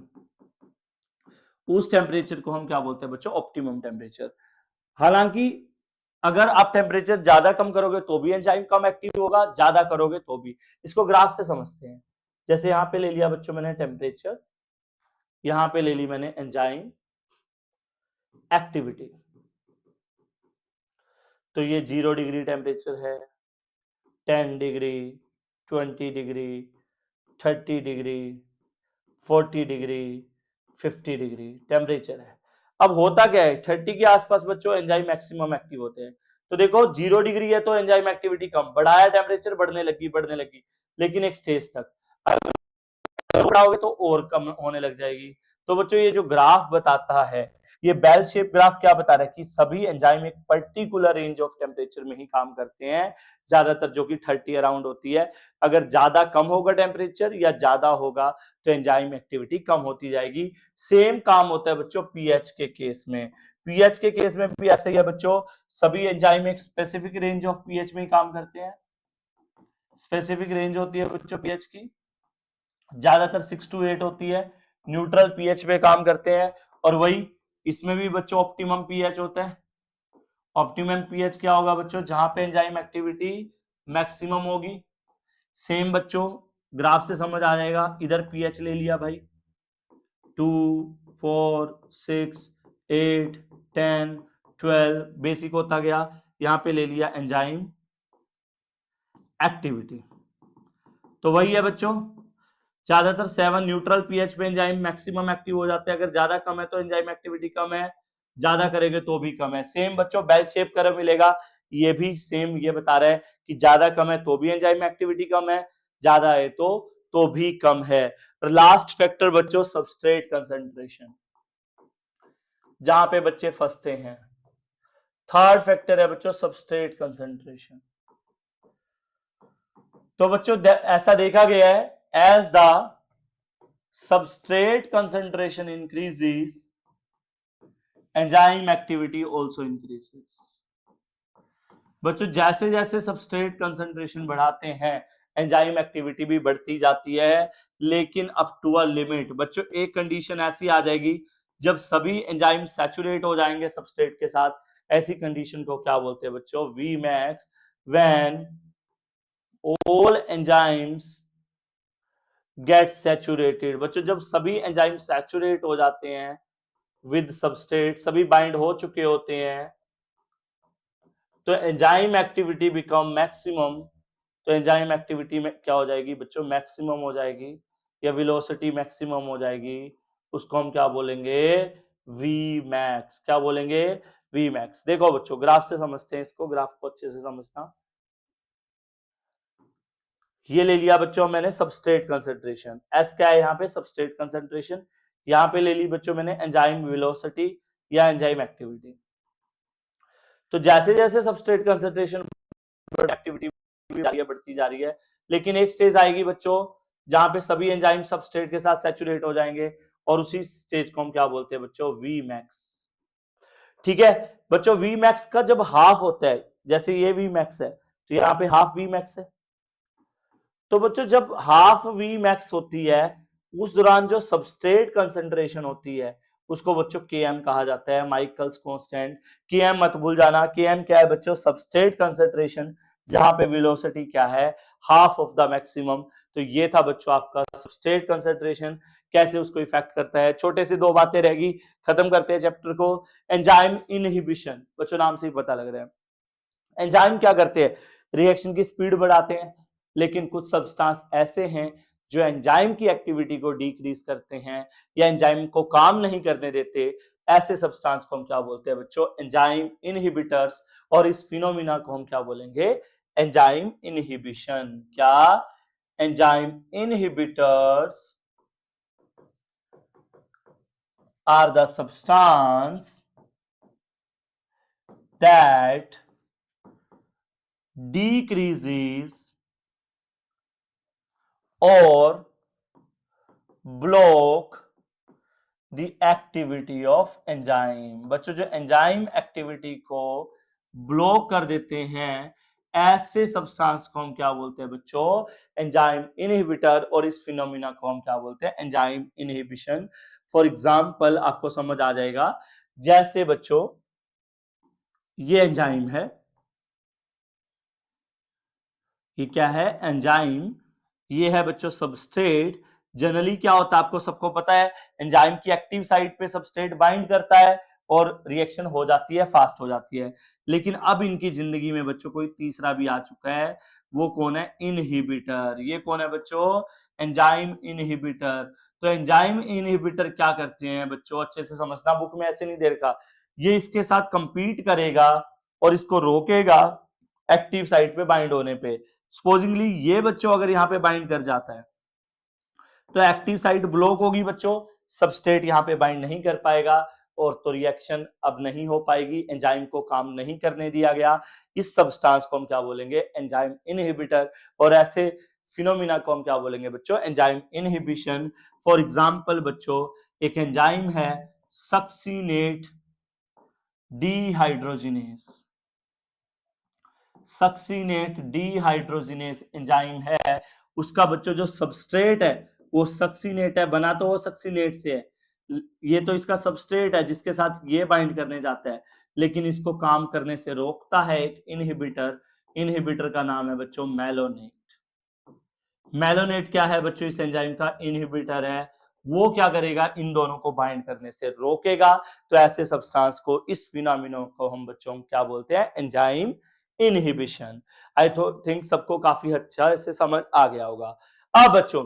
उस टेम्परेचर को हम क्या बोलते हैं बच्चों, ऑप्टिमम टेम्परेचर। हालांकि अगर आप टेम्परेचर ज्यादा कम करोगे तो भी एंजाइम कम एक्टिव होगा, ज्यादा करोगे तो भी। इसको ग्राफ से समझते हैं। जैसे यहां पे ले लिया बच्चों मैंने टेम्परेचर, यहां पे ले ली मैंने एंजाइम एक्टिविटी। तो ये 0 डिग्री टेम्परेचर है, 10 degree, 20 degree, 30 degree, 40 degree, 50 degree temperature है। अब होता क्या है, 30 के आसपास बच्चों एंजाइम मैक्सिमम एक्टिव होते हैं। तो देखो 0 डिग्री है तो एंजाइम एक्टिविटी कम, बढ़ाया टेम्परेचर बढ़ने लगी, लेकिन एक स्टेज तक। बढ़ाओगे तो और कम होने लग जाएगी। तो बच्चों ये जो ग्राफ बताता है, ये बेल शेप ग्राफ क्या बता रहा है कि सभी एंजाइम एक पर्टिकुलर रेंज ऑफ टेम्परेचर में ही काम करते हैं, ज्यादातर जो कि 30 अराउंड होती है। अगर ज्यादा कम होगा टेम्परेचर या ज्यादा होगा तो एंजाइम एक्टिविटी कम होती जाएगी। सेम काम होता है बच्चों पीएच के केस में। पीएच के केस में भी ऐसे ही है बच्चों, सभी एंजाइम एक स्पेसिफिक रेंज ऑफ पीएच में ही काम करते हैं। स्पेसिफिक रेंज होती है बच्चों पीएच की, ज्यादातर 6 to 8 होती है, न्यूट्रल पीएच पे काम करते हैं। और वही इसमें भी बच्चों ऑप्टिमम पीएच होता है। ऑप्टिमम पीएच क्या होगा बच्चों, जहां पे एंजाइम एक्टिविटी मैक्सिमम होगी। सेम बच्चों ग्राफ से समझ आ जाएगा, इधर पीएच ले लिया भाई, 2, 4, 6, 8, 10, 12 बेसिक होता गया, यहां पे ले लिया एंजाइम एक्टिविटी। तो वही है बच्चों, ज्यादातर 7 न्यूट्रल पीएच पे एंजाइम मैक्सिमम एक्टिव हो जाते हैं। अगर ज्यादा कम है तो एंजाइम एक्टिविटी कम है, ज्यादा करेंगे तो भी कम है। सेम बच्चों बेल शेप कर्व मिलेगा, ये भी सेम ये बता रहा है कि ज्यादा कम है तो भी एंजाइम एक्टिविटी कम है, ज्यादा है तो भी कम है। लास्ट फैक्टर बच्चों सबस्ट्रेट कंसंट्रेशन, जहां पे बच्चे फंसते हैं। थर्ड फैक्टर है बच्चों सबस्ट्रेट कंसंट्रेशन। तो बच्चों ऐसा देखा गया है, as the substrate concentration increases, enzyme activity also increases। बच्चों जैसे जैसे सबस्ट्रेट कंसंट्रेशन बढ़ाते हैं एंजाइम एक्टिविटी भी बढ़ती जाती है, लेकिन अप टू अ लिमिट। बच्चों एक कंडीशन ऐसी आ जाएगी जब सभी एंजाइम सैचुरेट हो जाएंगे सबस्ट्रेट के साथ, ऐसी कंडीशन को क्या बोलते हैं बच्चों, V max. When all enzymes get saturated. बच्चों जब सभी एंजाइम सैचुरेट हो जाते हैं विद सबस्ट्रेट, सभी बाइंड हो चुके होते हैं, तो एंजाइम एक्टिविटी बिकम मैक्सिमम। तो एंजाइम एक्टिविटी में क्या हो जाएगी बच्चों, मैक्सिमम हो जाएगी, या वेलोसिटी मैक्सिमम हो जाएगी। उसको हम क्या बोलेंगे, वी मैक्स। क्या बोलेंगे, वी मैक्स। देखो बच्चों ग्राफ से समझते हैं इसको, ग्राफ को अच्छे से समझना। ये ले लिया बच्चों मैंने सबस्ट्रेट कंसंट्रेशन, एस क्या है यहाँ पे, सबस्ट्रेट कंसंट्रेशन। यहाँ पे ले ली बच्चों मैंने एंजाइम वेलोसिटी या एंजाइम एक्टिविटी। तो जैसे जैसे सबस्ट्रेट कंसंट्रेशन एक्टिविटी बढ़ती जा रही है, लेकिन एक स्टेज आएगी बच्चों जहां पे सभी एंजाइम सबस्ट्रेट के साथ सैचुरेट हो जाएंगे, और उसी स्टेज को हम क्या बोलते हैं बच्चों, वी मैक्स। ठीक है बच्चों, वी मैक्स का जब हाफ होता है, जैसे ये वी मैक्स है तो यहाँ पे हाफ वी मैक्स है। तो बच्चों जब हाफ वी मैक्स होती है, उस दौरान जो सबस्ट्रेट कंसंट्रेशन होती है उसको बच्चों Km कहा जाता है, माइकल्स कांस्टेंट। Km मत भूल जाना, Km क्या है बच्चों, सबस्ट्रेट कंसंट्रेशन, जहां पे वेलोसिटी क्या है, हाफ ऑफ द मैक्सिमम। तो ये था बच्चों आपका सबस्ट्रेट कंसंट्रेशन, कैसे उसको इफेक्ट करता है। छोटे से दो बातें रहेगी, खत्म करते हैं चैप्टर को। एंजाइम इनहिबिशन, बच्चों नाम से ही पता लग रहा है एंजाइम क्या करते हैं, रिएक्शन की स्पीड बढ़ाते हैं। लेकिन कुछ सब्सटेंस ऐसे हैं जो एंजाइम की एक्टिविटी को डिक्रीज करते हैं या एंजाइम को काम नहीं करने देते। ऐसे सब्सटेंस को हम क्या बोलते हैं बच्चों, एंजाइम इनहिबिटर्स। और इस फिनोमिना को हम क्या बोलेंगे, एंजाइम इनहिबिशन। क्या, enzyme inhibitors are the substance that decreases or block the activity of enzyme। बच्चों जो एंजाइम एक्टिविटी को ब्लॉक कर देते हैं, ऐसे सब्सटेंस को हम क्या बोलते हैं बच्चों, एंजाइम इनहिबिटर। और इस फिनोमिना को हम क्या बोलते हैं, एंजाइम इनहिबिशन। फॉर एग्जांपल आपको समझ आ जाएगा, जैसे बच्चों ये एंजाइम है, ये क्या है, एंजाइम। ये है बच्चों सबस्ट्रेट। जनरली क्या होता है आपको सबको पता है, एंजाइम की एक्टिव साइट पे सबस्ट्रेट बाइंड करता है और रिएक्शन हो जाती है, फास्ट हो जाती है। लेकिन अब इनकी जिंदगी में बच्चों कोई तीसरा भी आ चुका है, वो कौन है, इनहिबिटर। ये कौन है बच्चों, एंजाइम इनहिबिटर। तो एंजाइम इनहिबिटर क्या करते हैं बच्चों, अच्छे से समझना, बुक में ऐसे नहीं दे रखा। ये इसके साथ कंपीट करेगा और इसको रोकेगा एक्टिव साइट पे बाइंड होने पे। सपोजिंगली ये बच्चों अगर यहाँ पे बाइंड कर जाता है तो एक्टिव साइट ब्लॉक होगी बच्चों, सबस्ट्रेट यहाँ पे बाइंड नहीं कर पाएगा, और तो रिएक्शन अब नहीं हो पाएगी, एंजाइम को काम नहीं करने दिया गया। इस सब्सटेंस को हम क्या बोलेंगे, एंजाइम इनहिबिटर। और ऐसे फिनोमिना को हम क्या बोलेंगे बच्चों, एंजाइम इनहिबिशन। फॉर एग्जांपल बच्चों एक एंजाइम है succinate dehydrogenase. Succinate dehydrogenase enzyme है, उसका बच्चों जो सबस्ट्रेट है वो सक्सिनेट है, बना तो वो सक्सिनेट से है। ये तो इसका सबस्ट्रेट है जिसके साथ ये बाइंड करने जाता है, लेकिन इसको काम करने से रोकता है एक इनहिबिटर। इनहिबिटर का नाम है बच्चों मेलोनेट। मेलोनेट क्या है बच्चों, इस एंजाइम का इनहिबिटर है। वो क्या करेगा, इन दोनों को बाइंड करने से रोकेगा। तो ऐसे सब्सटेंस को, इस फिनोमिना को हम बच्चों क्या बोलते हैं, एंजाइम इनहिबिशन। आई थिंक सबको काफी अच्छा ऐसे समझ आ गया होगा। अब बच्चों,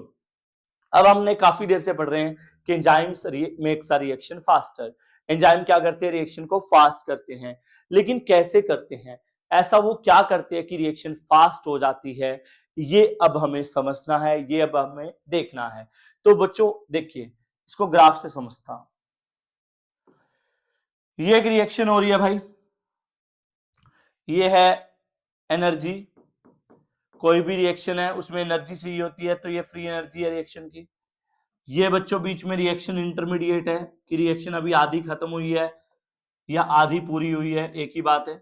अब हमने काफी देर से पढ़ रहे हैं कि enzymes makes a reaction faster. Enzyme क्या करते हैं, रिएक्शन को फास्ट करते हैं। लेकिन कैसे करते हैं, ऐसा वो क्या करते हैं कि रिएक्शन फास्ट हो जाती है, ये अब हमें समझना है, ये अब हमें देखना है। तो बच्चों देखिए, इसको ग्राफ से समझता हूं। ये एक रिएक्शन हो रही है भाई, ये है एनर्जी। कोई भी रिएक्शन है उसमें एनर्जी चाहिए होती है, तो ये फ्री एनर्जी है रिएक्शन की। ये बच्चों बीच में रिएक्शन इंटरमीडिएट है कि रिएक्शन अभी आधी खत्म हुई है या आधी पूरी हुई है, एक ही बात है।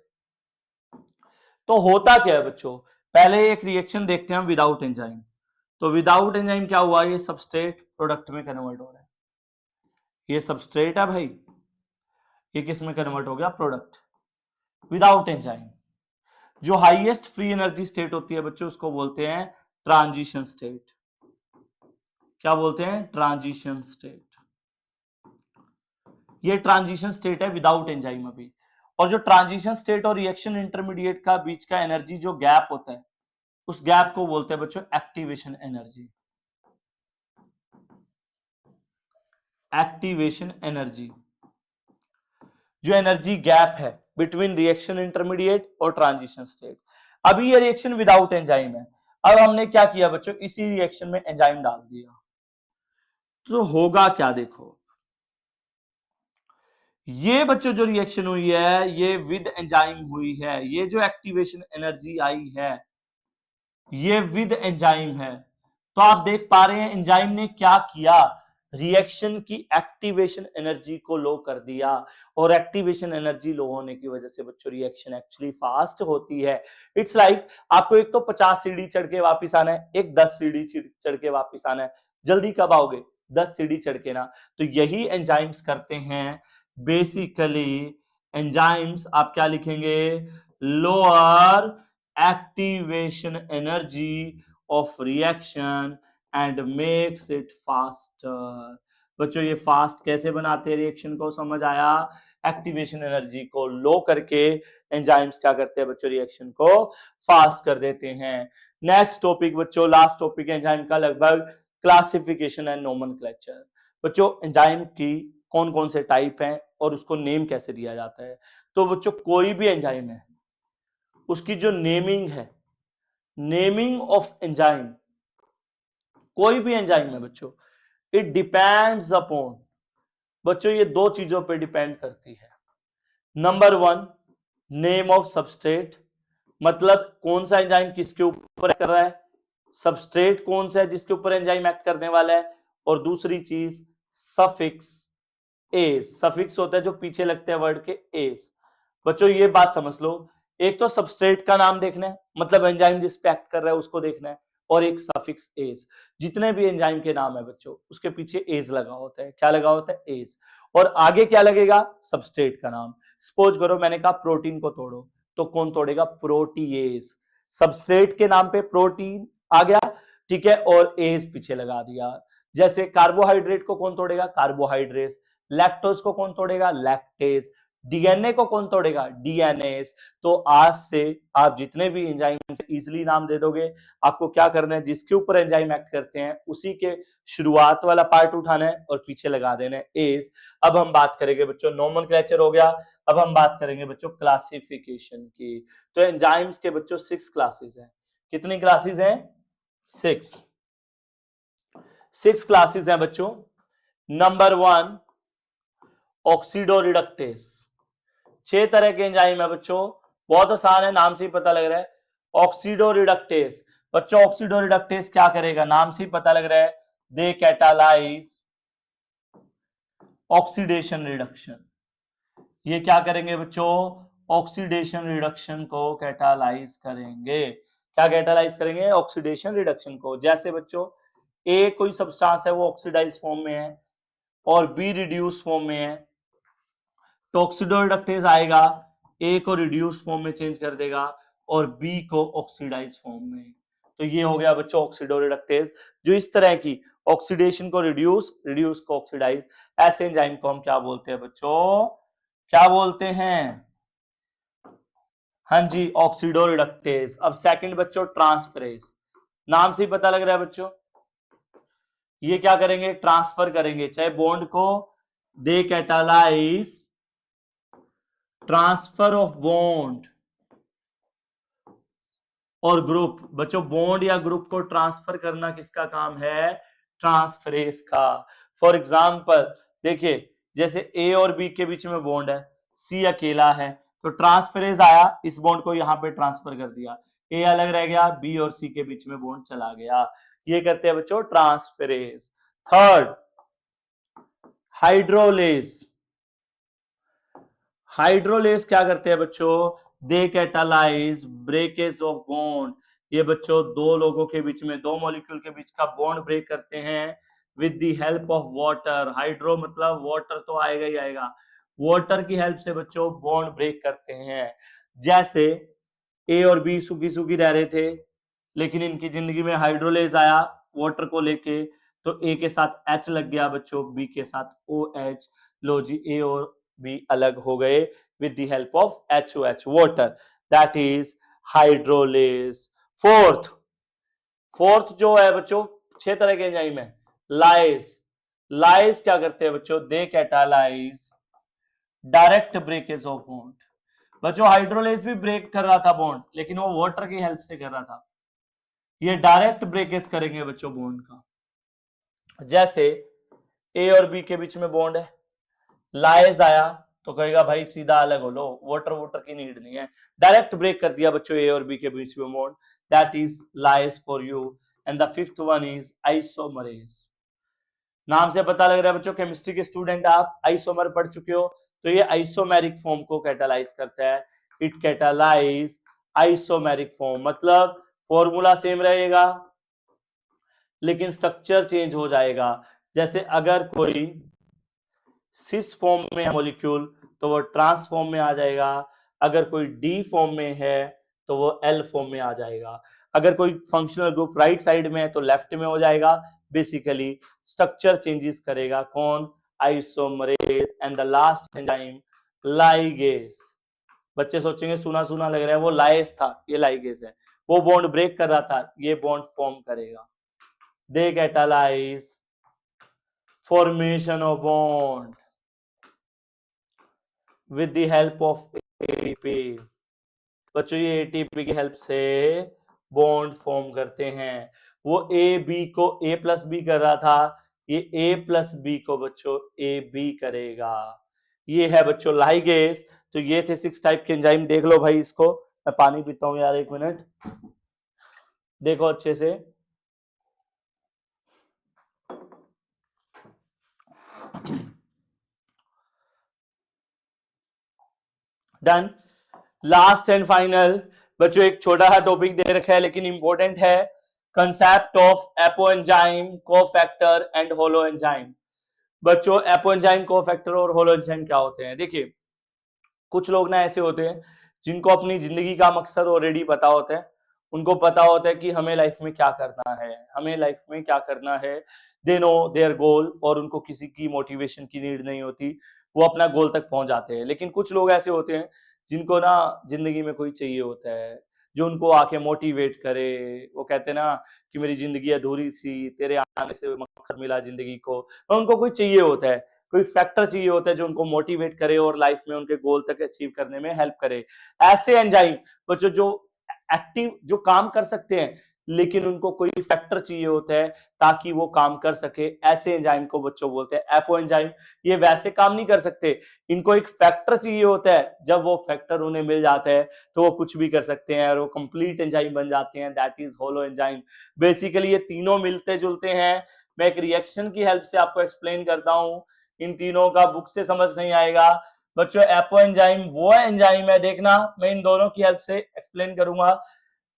तो होता क्या है बच्चों, पहले एक रिएक्शन देखते हैं विदाउट एंजाइम। तो विदाउट एंजाइम क्या हुआ, ये सबस्ट्रेट प्रोडक्ट में कन्वर्ट हो रहा है। ये सबस्ट्रेट है भाई, ये किस में कन्वर्ट हो गया, प्रोडक्ट, विदाउट एंजाइम। जो हाईएस्ट फ्री एनर्जी स्टेट होती है बच्चों उसको बोलते हैं ट्रांजिशन स्टेट। क्या बोलते हैं? Transition state. ये ट्रांजिशन स्टेट है विदाउट एंजाइम अभी। और जो ट्रांजिशन स्टेट और रिएक्शन इंटरमीडिएट का बीच का एनर्जी जो गैप होता है उस गैप को बोलते हैं बच्चों एक्टिवेशन एनर्जी। एक्टिवेशन एनर्जी, जो एनर्जी गैप है बिटवीन रिएक्शन इंटरमीडिएट और ट्रांजिशन स्टेट। अभी ये रिएक्शन विदाउट एंजाइम है, अब हमने क्या किया बच्चों, इसी रिएक्शन में एंजाइम डाल दिया, तो होगा क्या देखो। ये बच्चों जो रिएक्शन हुई है ये विद एंजाइम हुई है, ये जो एक्टिवेशन एनर्जी आई है ये विद एंजाइम है। तो आप देख पा रहे हैं एंजाइम ने क्या किया, रिएक्शन की एक्टिवेशन एनर्जी को लो कर दिया, और एक्टिवेशन एनर्जी लो होने की वजह से बच्चों रिएक्शन एक्चुअली फास्ट होती है। इट्स लाइक आपको एक तो 50 सीढ़ी चढ़ के वापस आना है, एक 10 सीढ़ी चढ़ के वापस आना है। जल्दी कब आओगे? 10 सीढ़ी चढ़ के ना। तो यही एंजाइम्स करते हैं बेसिकली। एंजाइम्स आप क्या लिखेंगे? Lower activation energy of reaction and makes it faster। बच्चों ये फास्ट कैसे बनाते हैं रिएक्शन को, समझ आया? एक्टिवेशन एनर्जी को लो करके एंजाइम्स क्या करते हैं बच्चों, रिएक्शन को फास्ट कर देते हैं। नेक्स्ट टॉपिक बच्चों, लास्ट टॉपिक एंजाइम का लगभग, क्लासिफिकेशन एंड नोमेनक्लेचर। बच्चों एंजाइम की कौन कौन से टाइप हैं और उसको नेम कैसे दिया जाता है। तो बच्चों कोई भी एंजाइम है उसकी जो नेमिंग है, नेमिंग ऑफ एंजाइम, कोई भी एंजाइम है बच्चों, इट डिपेंड्स अपॉन, बच्चों ये दो चीजों पे डिपेंड करती है। नंबर 1 नेम ऑफ सबस्ट्रेट, मतलब कौन सा एंजाइम किसके ऊपर एक्ट कर रहा है, सबस्ट्रेट कौन सा है जिसके ऊपर एंजाइम एक्ट करने वाला है। और दूसरी चीज सफिक्स एस, सफिक्स होता है जो पीछे लगते हैं वर्ड के एस। बच्चों ये बात समझ लो, एक तो सबस्ट्रेट का नाम देखना है, मतलब एंजाइम जिस पे एक्ट कर रहा है उसको देखना है, और एक सफिक्स एज। जितने भी एंजाइम के नाम है बच्चों उसके पीछे एज लगा होता है। क्या लगा होता है? एज। और आगे क्या लगेगा? सबस्ट्रेट का नाम। सपोज करो मैंने कहा प्रोटीन को तोड़ो, तो कौन तोड़ेगा? प्रोटीएज। सबस्ट्रेट के नाम पे प्रोटीन आ गया, ठीक है, और एज पीछे लगा दिया। जैसे कार्बोहाइड्रेट को कौन तोड़ेगा? कार्बोहाइड्रेस। लैक्टोज को कौन तोड़ेगा? लैक्टेज। डीएनए को कौन तोड़ेगा? डीएनएस। तो आज से आप जितने भी एंजाइम से इजीली नाम दे दोगे। आपको क्या करना है, जिसके ऊपर एंजाइम एक्ट करते हैं उसी के शुरुआत वाला पार्ट उठाना है और पीछे लगा देना है एज। अब हम बात करेंगे बच्चों, नोमेनक्लेचर हो गया, अब हम बात करेंगे बच्चों क्लासिफिकेशन की। तो एंजाइम्स के बच्चों 6 क्लासेस हैं। कितनी क्लासेस हैं? 6 क्लासेस हैं बच्चों। Number 1 oxido reductase. 6 तरह के एंजाइम है बच्चों, बहुत आसान है, नाम से ही पता लग रहा है। ऑक्सीडो रिडक्टेस, बच्चों ऑक्सीडो रिडक्टेस क्या करेगा, नाम से ही पता लग रहा है, दे कैटालाइज ऑक्सीडेशन रिडक्शन। ये क्या करेंगे बच्चों? ऑक्सीडेशन रिडक्शन को कैटालाइज करेंगे। क्या कैटालाइज करेंगे? ऑक्सीडेशन रिडक्शन को। जैसे बच्चों ए कोई सब्सटेंस है वो ऑक्सीडाइज फॉर्म में है और बी रिड्यूस फॉर्म में है, तो ऑक्सीडो रिडक्टेज आएगा, ए को रिड्यूस फॉर्म में चेंज कर देगा और बी को ऑक्सीडाइज फॉर्म में। तो ये हो गया बच्चों ऑक्सीडो रिडक्टेज, जो इस तरह की ऑक्सीडेशन को रिड्यूस, रिड्यूस को ऑक्सीडाइज, ऐसे एंजाइम को हम क्या बोलते हैं बच्चों? क्या बोलते हैं? हाँ जी, ऑक्सीडो रिडक्टेज। अब सेकंड बच्चों ट्रांसफरेज, नाम से ही पता लग रहा है बच्चों, ये क्या करेंगे? ट्रांसफर करेंगे, चाहे बॉन्ड को, दे कैटालाइज ट्रांसफर ऑफ बॉन्ड और ग्रुप। बच्चों बॉन्ड या ग्रुप को ट्रांसफर करना किसका काम है? ट्रांसफरेज का। फॉर एग्जांपल देखिए, जैसे ए और बी के बीच में बॉन्ड है, सी अकेला है, तो ट्रांसफरेज आया, इस बॉन्ड को यहां पे ट्रांसफर कर दिया, ए अलग रह गया, बी और सी के बीच में बॉन्ड चला गया। ये करते हैं बच्चों ट्रांसफरेज। Third hydrolase. हाइड्रोलेज क्या करते हैं बच्चों? They catalyse breakage of bond. ये बच्चों दो लोगों के बीच में, दो मॉलिक्यूल के बीच का बॉन्ड ब्रेक करते हैं with the help of water. Hydro मतलब वाटर तो आएगा ही आएगा, वाटर की हेल्प से बच्चों बॉन्ड ब्रेक करते हैं। जैसे ए और बी सूखी सूखी रह रहे थे, लेकिन इनकी जिंदगी में हाइड्रोलेज आया वाटर को लेके, तो ए के साथ एच लग गया बच्चों, बी के साथ ओ एच, लो जी ए और बी अलग हो गए with the help of HOH water, that is hydrolase. Fourth जो है बच्चों, 6 तरह के एंजाइम है। लाइज क्या करते हैं बच्चों, they catalyse direct breakage of bond. बच्चों हाइड्रोलेज भी ब्रेक कर रहा था बॉन्ड, लेकिन वो वाटर की हेल्प से कर रहा था, ये डायरेक्ट ब्रेकेज करेंगे बच्चों बॉन्ड का। जैसे ए और बी के बीच में बॉन्ड है, लाइज आया तो कहेगा भाई सीधा अलग हो लो, वाटर वाटर की नीड नहीं है, डायरेक्ट ब्रेक कर दिया बच्चों ए और बी के बीच में bond, that is lies for you. And the fifth one is isomerase. नाम से पता लग रहा है बच्चों, केमिस्ट्री के स्टूडेंट आप, आइसोमर पढ़ चुके हो, तो ये आइसोमेरिक फॉर्म को कैटालाइज करता है, इट कैटालाइज आइसोमेरिक फॉर्म, मतलब फॉर्मूला सेम रहेगा लेकिन स्ट्रक्चर चेंज हो जाएगा। जैसे अगर कोई सिस फॉर्म में है मॉलिक्यूल तो वो ट्रांस फॉर्म में आ जाएगा, अगर कोई डी फॉर्म में है तो वो एल फॉर्म में आ जाएगा, अगर कोई फंक्शनल ग्रुप राइट साइड में है तो लेफ्ट में हो जाएगा। बेसिकली स्ट्रक्चर चेंजेस करेगा कौन, isomerase. And the last enzyme ligase. बच्चे सोचेंगे सुना सुना लग रहा है, वो लाइस था, ये लाइगेज है, वो बॉन्ड ब्रेक कर रहा था, ये बॉन्ड फॉर्म करेगा। दे catalyse formation of bond with the help of ATP। बच्चों ये ATP की हेल्प से बॉन्ड फॉर्म करते हैं। वो ए बी को ए प्लस बी कर रहा था, ये ए प्लस बी को बच्चों ए बी करेगा। ये है बच्चों लाइगेज। तो ये थे 6 टाइप के एंजाइम, देख लो भाई इसको। मैं पानी पीता हूं यार, 1 मिनट, देखो अच्छे से। डन। लास्ट एंड फाइनल बच्चों, एक छोटा सा टॉपिक दे रखा है लेकिन इंपॉर्टेंट है, concept of apoenzyme, cofactor and holo enzyme. बच्चों एपोएंजाइम, कोफैक्टर और होलो एंजाइम क्या होते हैं? देखिए कुछ लोग ना ऐसे होते हैं जिनको अपनी जिंदगी का मकसद ऑलरेडी पता होता है, उनको पता होता है कि हमें लाइफ में क्या करना है, हमें लाइफ में क्या करना है, दे नो देयर गोल, और उनको किसी की मोटिवेशन की नीड नहीं होती, वो अपना गोल तक पहुंच जाते हैं। लेकिन कुछ लोग ऐसे होते हैं जिनको ना जिंदगी में कोई चाहिए होता है जो उनको आके मोटिवेट करे, वो कहते हैं ना कि मेरी जिंदगी अधूरी थी, तेरे आने से मकसद मिला जिंदगी को, तो उनको कोई चाहिए होता है, कोई फैक्टर चाहिए होता है जो उनको मोटिवेट करे और लाइफ में उनके गोल तक अचीव करने में हेल्प करे। ऐसे एंजाइम बच्चों जो एक्टिव, जो काम कर सकते हैं लेकिन उनको कोई फैक्टर चाहिए होता है ताकि वो काम कर सके, ऐसे एंजाइम को बच्चों बोलते हैं एपो एंजाइम। ये वैसे काम नहीं कर सकते, इनको एक फैक्टर चाहिए होता है, जब वो फैक्टर उन्हें मिल जाता है तो वो कुछ भी कर सकते हैं और वो कंप्लीट एंजाइम बन जाते हैं, that is holo enzyme. Basically ये तीनों मिलते जुलते हैं। मैं एक रिएक्शन की हेल्प से आपको एक्सप्लेन करता हूं, इन तीनों का बुक से समझ नहीं आएगा बच्चों। एपो एंजाइम वो एंजाइम है, देखना मैं इन दोनों की हेल्प से एक्सप्लेन करूंगा।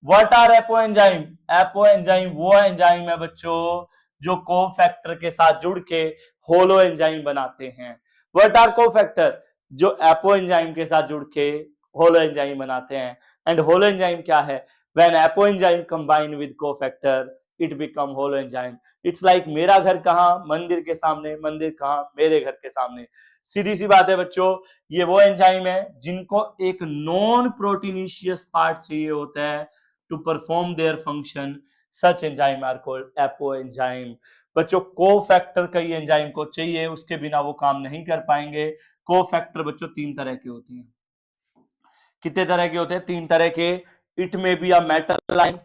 What are apo enzyme? Apo enzyme वो एंजाइम है बच्चों जो कोफैक्टर के साथ जुड़ के होलो एंजाइम बनाते हैं। What are cofactor? जो एपो एंजाइम के साथ जुड़ के होलो एंजाइम बनाते हैं। एंड होलो एंजाइम क्या है? When apo enzyme combine with cofactor it become holo enzyme. It's like मेरा घर कहां? मंदिर के सामने, मंदिर कहां? मेरे घर के सामने। सीधी सी बात है बच्चों, ये वो एंजाइम है जिनको एक नॉन प्रोटीनिशियस पार्ट चाहिए होता है to perform their function, such enzyme are called apoenzyme। बच्चों कोफैक्टर कई एंजाइम को चाहिए, उसके बिना वो काम नहीं कर पाएंगे। कोफैक्टर बच्चों 3 तरह के होती हैं। कितने तरह के होते हैं? 3 तरह के। इट में बी अ मेटल आयन,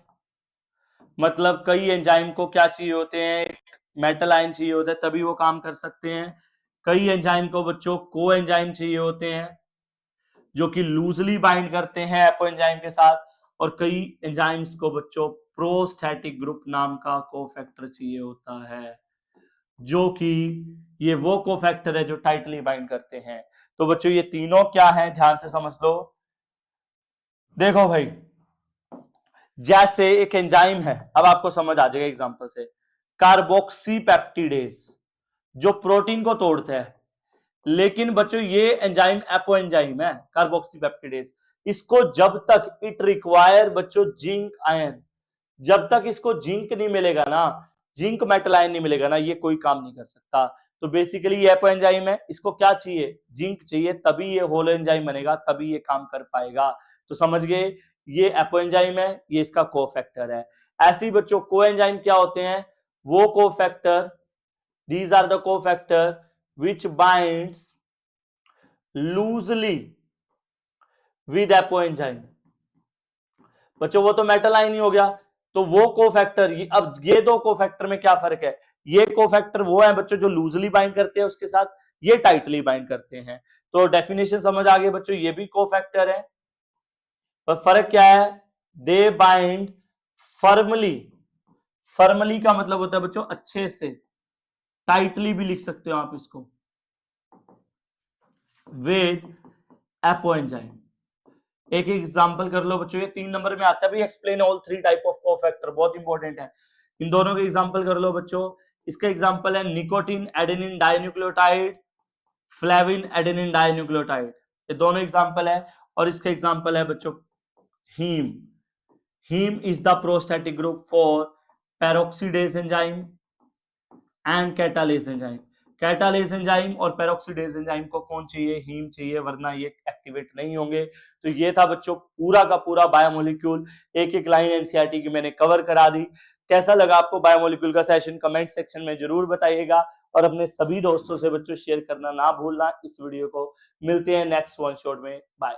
मतलब कई एंजाइम को क्या चाहिए होते हैं? मेटल आयन चाहिए होता है तभी वो काम कर सकते हैं। कई एंजाइम को बच्चों को एंजाइम चाहिए होते हैं जो कि लूजली बाइंड करते हैं एपो एंजाइम के साथ, और कई एंजाइम्स को बच्चों प्रोस्टैटिक ग्रुप नाम का कोफैक्टर चाहिए होता है, जो कि ये वो कोफैक्टर है जो टाइटली बाइंड करते हैं। तो बच्चों ये तीनों क्या है, ध्यान से समझ लो। देखो भाई, जैसे एक एंजाइम है, अब आपको समझ आ जाएगा एग्जांपल से, कार्बोक्सी पेप्टिडेज जो प्रोटीन को तोड़ते हैं, लेकिन बच्चों ये एंजाइम एपो एंजाइम है कार्बोक्सी पेप्टिडेज, इसको जब तक इट रिक्वायर बच्चों जिंक आयन, जब तक इसको जिंक नहीं मिलेगा ना, जिंक मेटल आयन नहीं मिलेगा ना, ये कोई काम नहीं कर सकता। तो बेसिकली ये एपो एंजाइम है, इसको क्या चाहिए, जिंक चाहिए, तभी ये होलो एंजाइम बनेगा, तभी ये काम कर पाएगा। तो समझ गए, ये एपो एंजाइम है, ये इसका कोफैक्टर है। ऐसे ही बच्चों को एंजाइम क्या होते हैं, वो cofactor, these are the cofactor which binds loosely with apoenzyme। बच्चों वो तो मेटल आयन ही हो गया, तो वो कोफैक्टर, अब ये दो कोफैक्टर में क्या फर्क है, ये कोफैक्टर वो है बच्चों जो लूजली बाइंड करते हैं उसके साथ, ये टाइटली बाइंड करते हैं। तो डेफिनेशन समझ आ गई बच्चों, ये भी कोफैक्टर है, पर फर्क क्या है, दे बाइंड फर्मली, फर्मली का मतलब होता है बच्चों अच्छे से, टाइटली भी लिख सकते हो आप इसको, विद एपो एंजाइम। एक एग्जांपल कर लो बच्चों, ये 3 नंबर में आता है भाई, explain all 3 type of cofactor, बहुत इंपॉर्टेंट है। इन दोनों के एग्जांपल कर लो बच्चों। इसका एग्जांपल है nicotine adenine dinucleotide, flavin adenine dinucleotide, ये दोनों एग्जांपल है। और इसका एग्जांपल है बच्चों heme, heme is the prosthetic group for peroxidase enzyme and catalase enzyme. Catalase enzyme और पेरोक्सीडेज एंजाइम को कौन चाहिए, हीम चाहिए, वरना ये एक्टिवेट नहीं होंगे। तो ये था बच्चों पूरा का पूरा बायोमोलिक्यूल, एक एक लाइन एनसीईआरटी की मैंने कवर करा दी। कैसा लगा आपको बायोमोलिक्यूल का सेशन, कमेंट सेक्शन में जरूर बताइएगा, और अपने सभी दोस्तों से बच्चों शेयर करना ना भूलना इस वीडियो को। मिलते हैं नेक्स्ट वन शॉट में, बाय।